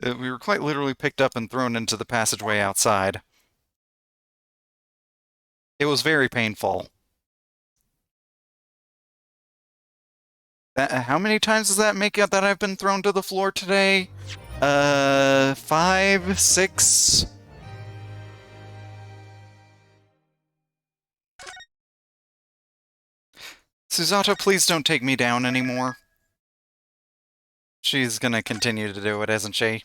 We were quite literally picked up and thrown into the passageway outside. It was very painful. How many times does that make it that I've been thrown to the floor today? 5, 6... Susato, please don't take me down anymore. She's gonna continue to do it, isn't she?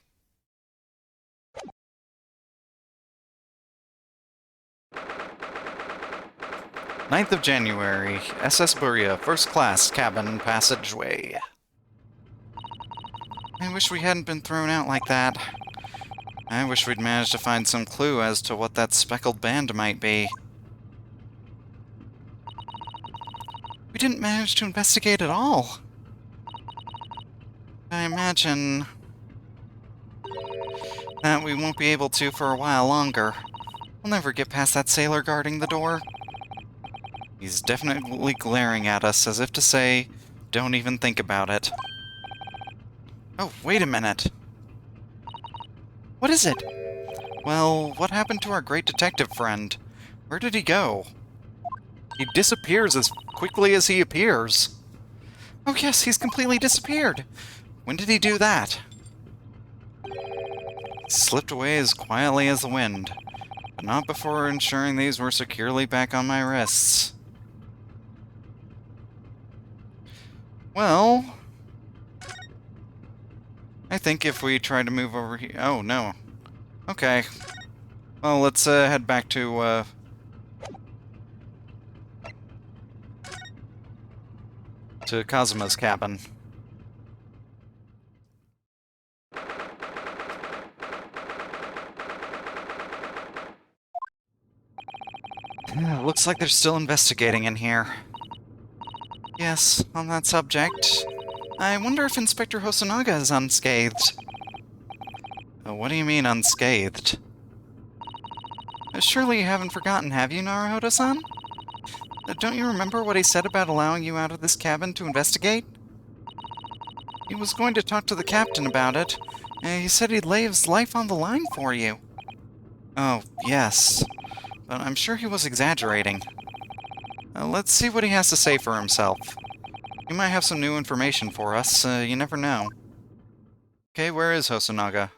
9th of January, SS Buria, first class, cabin, passageway. I wish we hadn't been thrown out like that. I wish we'd managed to find some clue as to what that speckled band might be. We didn't manage to investigate at all. I imagine that we won't be able to for a while longer. We'll never get past that sailor guarding the door. He's definitely glaring at us as if to say, don't even think about it. Oh, wait a minute. What is it? Well, what happened to our great detective friend? Where did he go? He disappears as quickly as he appears. Oh yes, he's completely disappeared. When did he do that? Slipped away as quietly as the wind, but not before ensuring these were securely back on my wrists. Well, I think if we try to move over here... Oh, no. Okay. Well, let's head back to Kazuma's cabin. Looks like they're still investigating in here. Yes, on that subject, I wonder if Inspector Hosonaga is unscathed. What do you mean, unscathed? Surely you haven't forgotten, have you, Naruhodo-san? Don't you remember what he said about allowing you out of this cabin to investigate? He was going to talk to the captain about it. He said he'd lay his life on the line for you. Oh, yes. But I'm sure he was exaggerating. Let's see what he has to say for himself. He might have some new information for us, you never know. Okay, where is Hosonaga?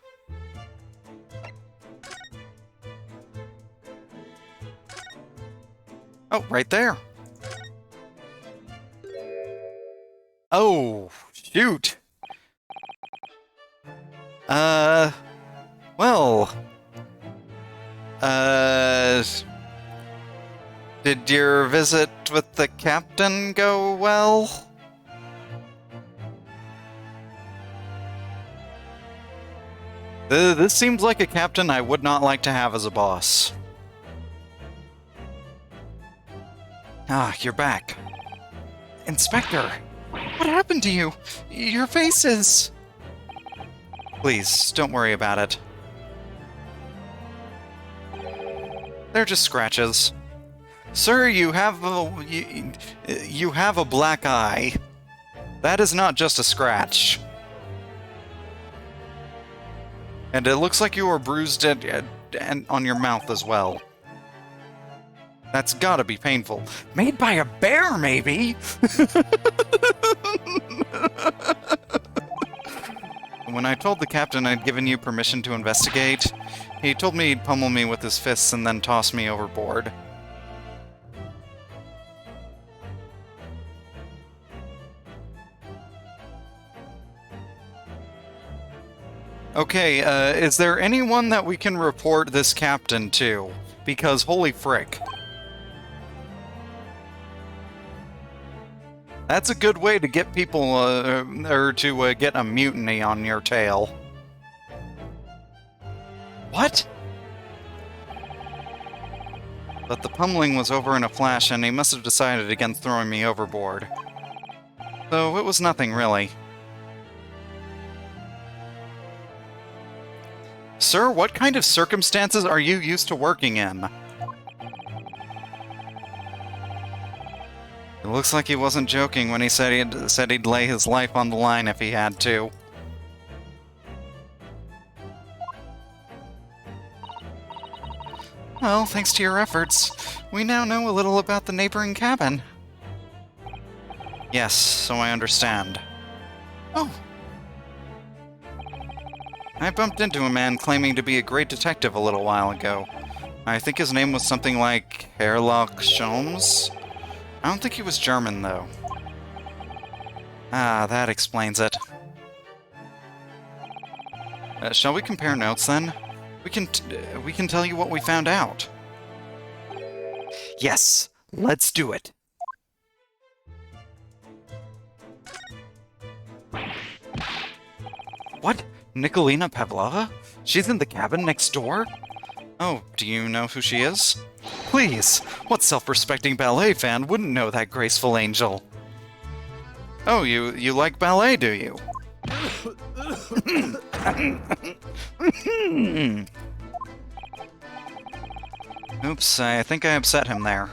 Oh, right there! Oh, shoot! Well... Did your visit with the captain go well? This seems like a captain I would not like to have as a boss. Ah, you're back. Inspector! What happened to you? Your face is... Please, don't worry about it. They're just scratches. Sir, you have a black eye. That is not just a scratch. And it looks like you were bruised and on your mouth as well. That's gotta be painful. Made by a bear, maybe? When I told the captain I'd given you permission to investigate, he told me he'd pummel me with his fists and then toss me overboard. Okay, is there anyone that we can report this captain to? Because holy frick. That's a good way to get people, or to get a mutiny on your tail. What? But the pummeling was over in a flash, and he must have decided against throwing me overboard. So it was nothing, really. Sir, what kind of circumstances are you used to working in? It looks like he wasn't joking when he said he'd lay his life on the line if he had to. Well, thanks to your efforts, we now know a little about the neighboring cabin. Yes, so I understand. Oh. I bumped into a man claiming to be a great detective a little while ago. I think his name was something like Herlock Sholmes? I don't think he was German, though. Ah, that explains it. Shall we compare notes, then? We can tell you what we found out. Yes, let's do it. What? Nikolina Pavlova? She's in the cabin next door? Oh, do you know who she is? Please! What self-respecting ballet fan wouldn't know that graceful angel? Oh, you like ballet, do you? Oops, I think I upset him there.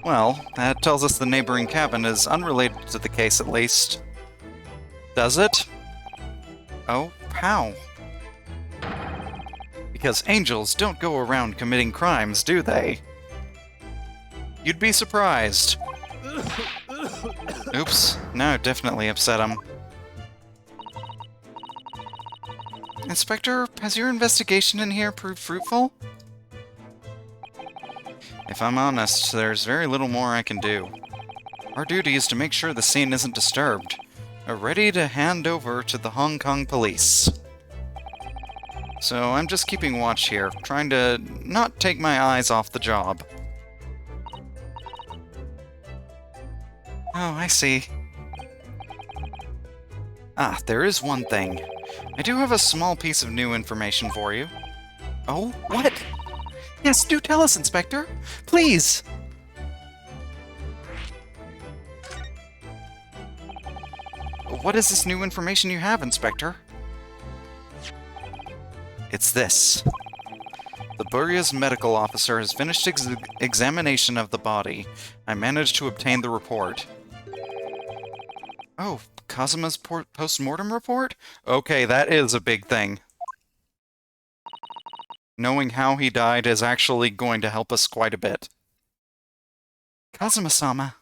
Well, that tells us the neighboring cabin is unrelated to the case at least. Does it? Oh, how? Because angels don't go around committing crimes, do they? You'd be surprised. Oops, now I've definitely upset him. Inspector, has your investigation in here proved fruitful? If I'm honest, there's very little more I can do. Our duty is to make sure the scene isn't disturbed. We're ready to hand over to the Hong Kong police. So I'm just keeping watch here, trying to not take my eyes off the job. Oh, I see. Ah, there is one thing. I do have a small piece of new information for you. Oh, what? Yes, do tell us, Inspector. Please! What is this new information you have, Inspector? It's this. The Buria's medical officer has finished examination of the body. I managed to obtain the report. Oh, Kazuma's post-mortem report? Okay, that is a big thing. Knowing how he died is actually going to help us quite a bit. Kazuma-sama.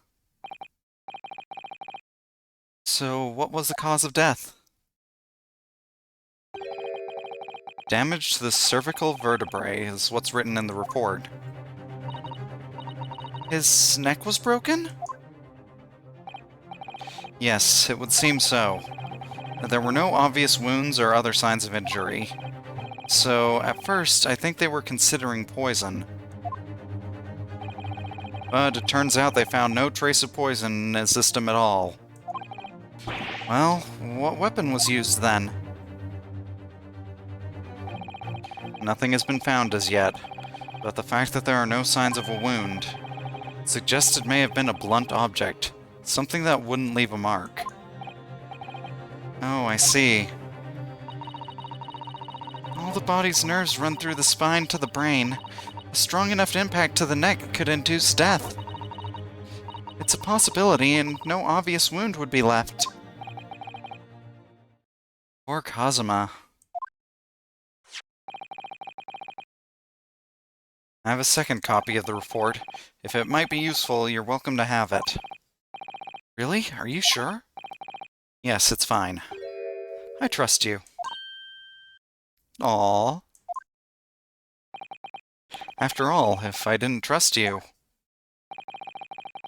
So, what was the cause of death? Damage to the cervical vertebrae is what's written in the report. His neck was broken? Yes, it would seem so. There were no obvious wounds or other signs of injury. So, at first, I think they were considering poison. But it turns out they found no trace of poison in his system at all. Well, what weapon was used then? Nothing has been found as yet, but the fact that there are no signs of a wound suggests it may have been a blunt object, something that wouldn't leave a mark. Oh, I see. All the body's nerves run through the spine to the brain. A strong enough impact to the neck could induce death. It's a possibility, and no obvious wound would be left. Poor Kazuma. I have a second copy of the report. If it might be useful, you're welcome to have it. Really? Are you sure? Yes, it's fine. I trust you. Aww. After all, if I didn't trust you,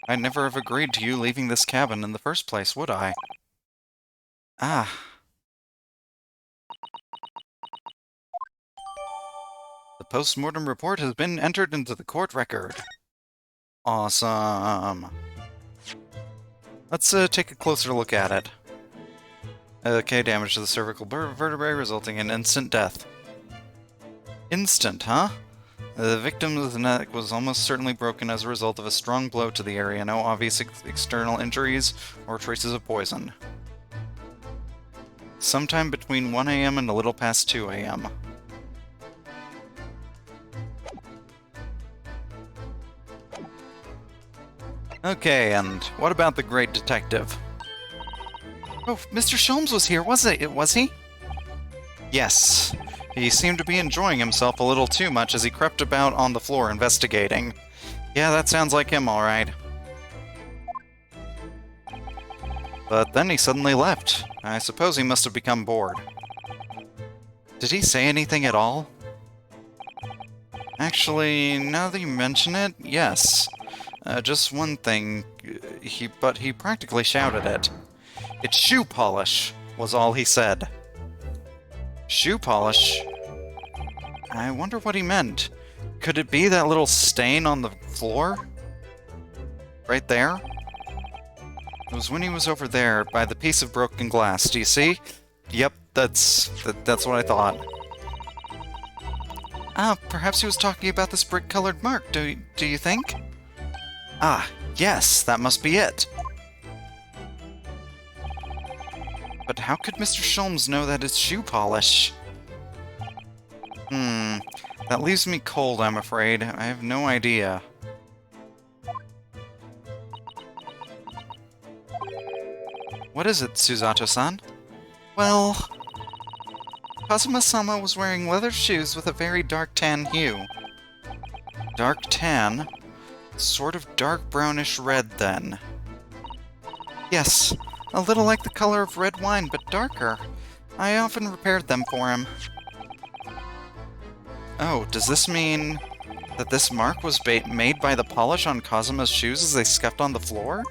I'd never have agreed to you leaving this cabin in the first place, would I? Ah. The post-mortem report has been entered into the court record. Awesome. Let's take a closer look at it. Okay, damage to the cervical vertebrae resulting in instant death. Instant, huh? The victim's neck was almost certainly broken as a result of a strong blow to the area. No obvious external injuries or traces of poison. Sometime between 1 a.m. and a little past 2 a.m. Okay, and what about the great detective? Oh, Mr. Sholmes was here, was he? Yes. He seemed to be enjoying himself a little too much as he crept about on the floor investigating. Yeah, that sounds like him, alright. But then he suddenly left. I suppose he must have become bored. Did he say anything at all? Actually, now that you mention it, yes. Just one thing, but he practically shouted it. It's shoe polish, was all he said. Shoe polish? I wonder what he meant. Could it be that little stain on the floor? Right there? It was when he was over there, by the piece of broken glass. Do you see? Yep, that's what I thought. Ah, perhaps he was talking about this brick-colored mark, do you think? Ah, yes, that must be it. But how could Mr. Sholmes know that it's shoe polish? That leaves me cold, I'm afraid. I have no idea. What is it, Susato-san? Well... Kazuma-sama was wearing leather shoes with a very dark tan hue. Dark tan? Sort of dark brownish red, then. Yes, a little like the color of red wine, but darker. I often repaired them for him. Oh, does this mean that this mark was made by the polish on Kazuma's shoes as they scuffed on the floor?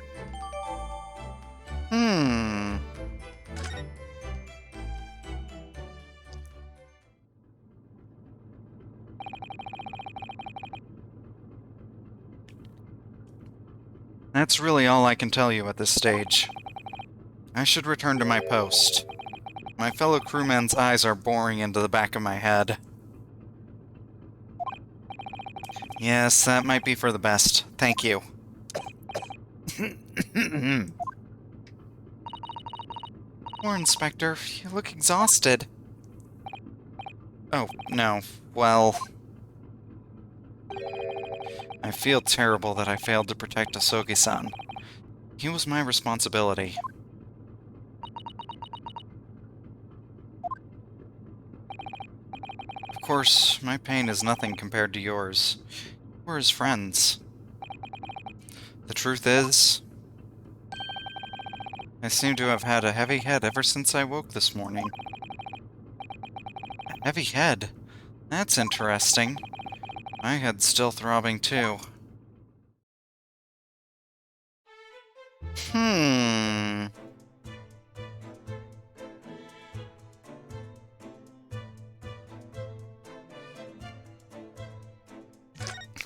That's really all I can tell you at this stage. I should return to my post. My fellow crewmen's eyes are boring into the back of my head. Yes, that might be for the best. Thank you. Poor Inspector, you look exhausted. Oh, no. Well... I feel terrible that I failed to protect Asogi-san. He was my responsibility. Of course, my pain is nothing compared to yours. We're his friends. The truth is, I seem to have had a heavy head ever since I woke this morning. A heavy head? That's interesting. My head's still throbbing, too.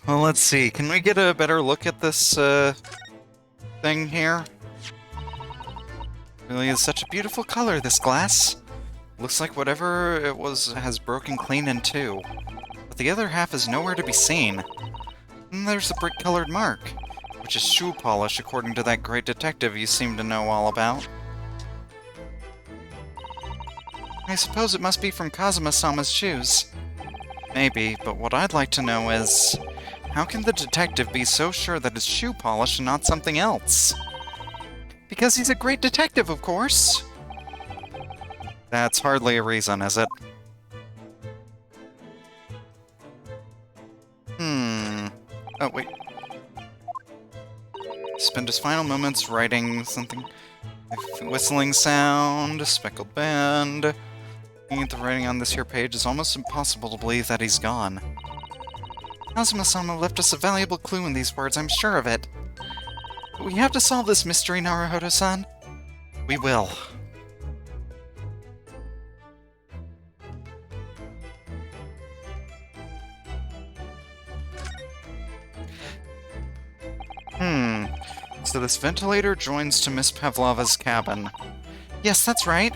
Well, let's see. Can we get a better look at this, thing here? Really is such a beautiful color, this glass. Looks like whatever it was has broken clean in two. But the other half is nowhere to be seen. And there's the brick-colored mark, which is shoe polish according to that great detective you seem to know all about. I suppose it must be from Kazuma-sama's shoes. Maybe, but what I'd like to know is... how can the detective be so sure that it's shoe polish and not something else? Because he's a great detective, of course! That's hardly a reason, is it? Oh, wait. Spent his final moments writing something... a whistling sound, a speckled band... Looking at the writing on this here page, it's almost impossible to believe that he's gone. Kazuma-sama left us a valuable clue in these words, I'm sure of it. But we have to solve this mystery, Naruhodo-san. We will. So this ventilator joins to Miss Pavlova's cabin. Yes, that's right.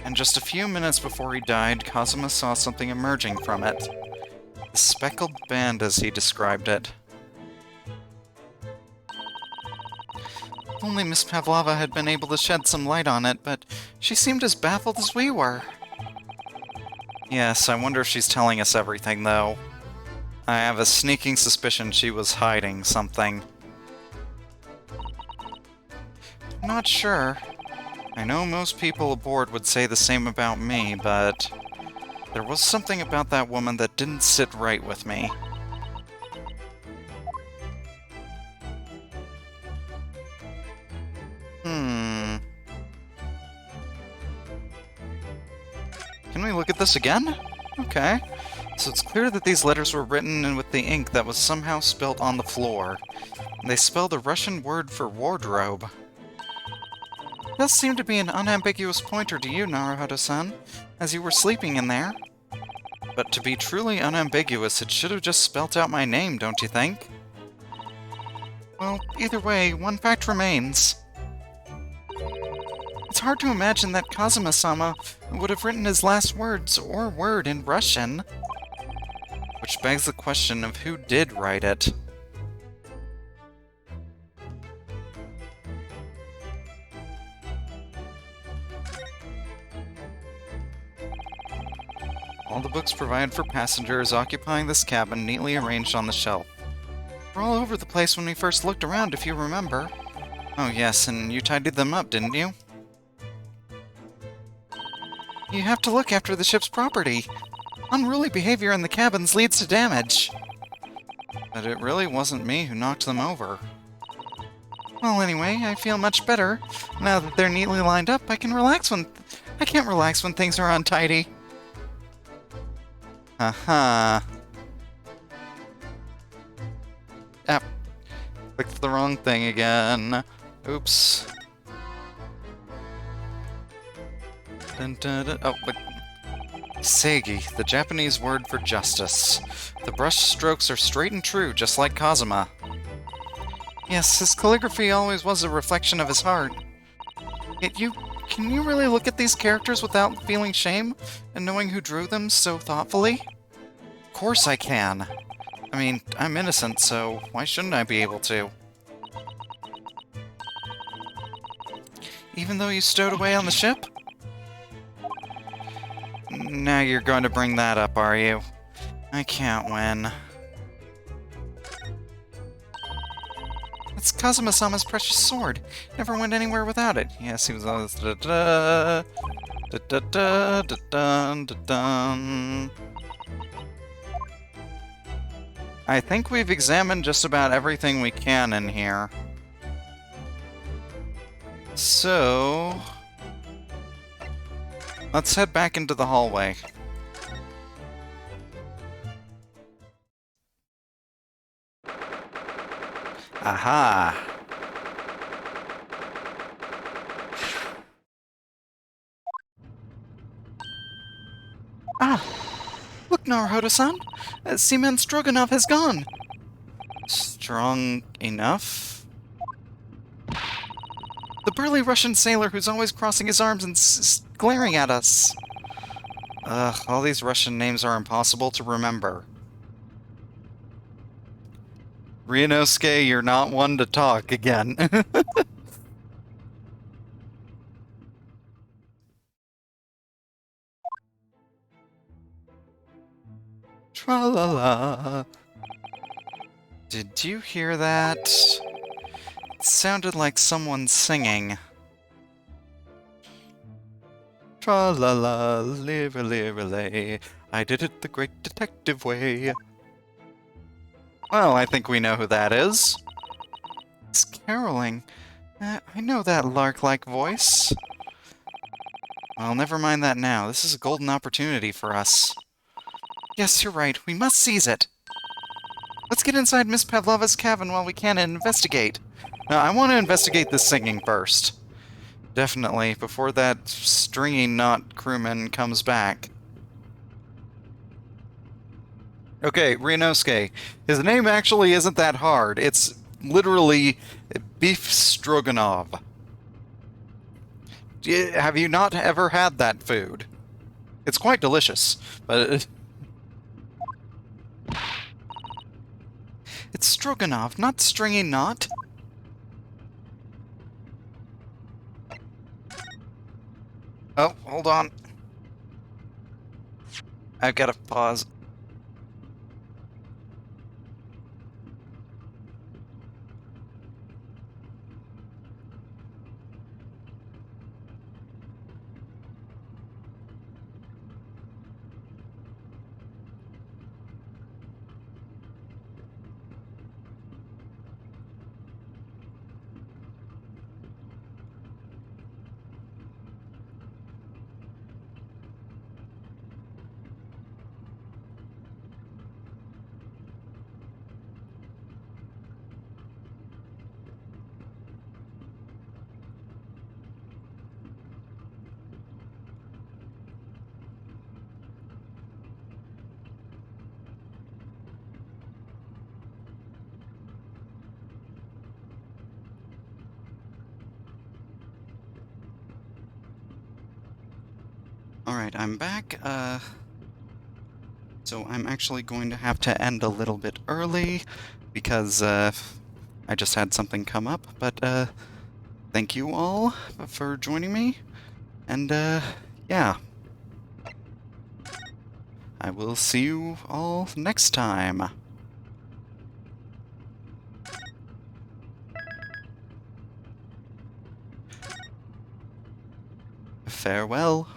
And just a few minutes before he died, Kazuma saw something emerging from it. The speckled band, as he described it. If only Miss Pavlova had been able to shed some light on it, but she seemed as baffled as we were. Yes, I wonder if she's telling us everything, though. I have a sneaking suspicion she was hiding something. I'm not sure. I know most people aboard would say the same about me, but there was something about that woman that didn't sit right with me. Can we look at this again? Okay. So it's clear that these letters were written in with the ink that was somehow spilt on the floor. They spell the Russian word for wardrobe. It does seem to be an unambiguous pointer to you, Naruhodo-san, as you were sleeping in there. But to be truly unambiguous, it should have just spelt out my name, don't you think? Well, either way, one fact remains. It's hard to imagine that Kazuma-sama would have written his last words or word in Russian. Which begs the question of who did write it. All the books provided for passengers occupying this cabin neatly arranged on the shelf. We're all over the place when we first looked around, if you remember. Oh yes, and you tidied them up, didn't you? You have to look after the ship's property. Unruly behavior in the cabins leads to damage. But it really wasn't me who knocked them over. Well, anyway, I feel much better. Now that they're neatly lined up, I can't relax when things are untidy. Aha. Ah, clicked the wrong thing again. Oops. Dun, dun, dun. Oh, but Seigi, the Japanese word for justice. The brush strokes are straight and true, just like Kazuma. Yes, his calligraphy always was a reflection of his heart. Yet can you really look at these characters without feeling shame and knowing who drew them so thoughtfully? Of course I can. I mean, I'm innocent, so why shouldn't I be able to? Even though you stowed away on the ship? Now you're going to bring that up, are you? I can't win. It's Kazuma-sama's precious sword. Never went anywhere without it. Yes, he was always da-da, da-da-da, da-dun, da-dun. I think we've examined just about everything we can in here. So let's head back into the hallway. Aha! Ah! Look, Naruhodo-san! Seaman Stroganov has gone! Strong enough? The burly Russian sailor who's always crossing his arms and glaring at us. Ugh, all these Russian names are impossible to remember. Ryunosuke, you're not one to talk again. Tra-la-la. Did you hear that? It sounded like someone singing. Tra-la-la, live-a-live-a-lay. I did it the great detective way. Well, I think we know who that is. It's caroling. I know that lark-like voice. Well, never mind that now. This is a golden opportunity for us. Yes, you're right. We must seize it. Let's get inside Miss Pavlova's cabin while we can and investigate. Now, I want to investigate this singing first. Definitely, before that stringy knot crewman comes back. Okay, Ryunosuke. His name actually isn't that hard. It's literally beef stroganoff. Have you not ever had that food? It's quite delicious, but... It's Stroganoff, not Stringy Knot. Oh, hold on. I've got to pause. Alright, I'm back. So I'm actually going to have to end a little bit early because, I just had something come up, but, thank you all for joining me, and, yeah. I will see you all next time. Farewell.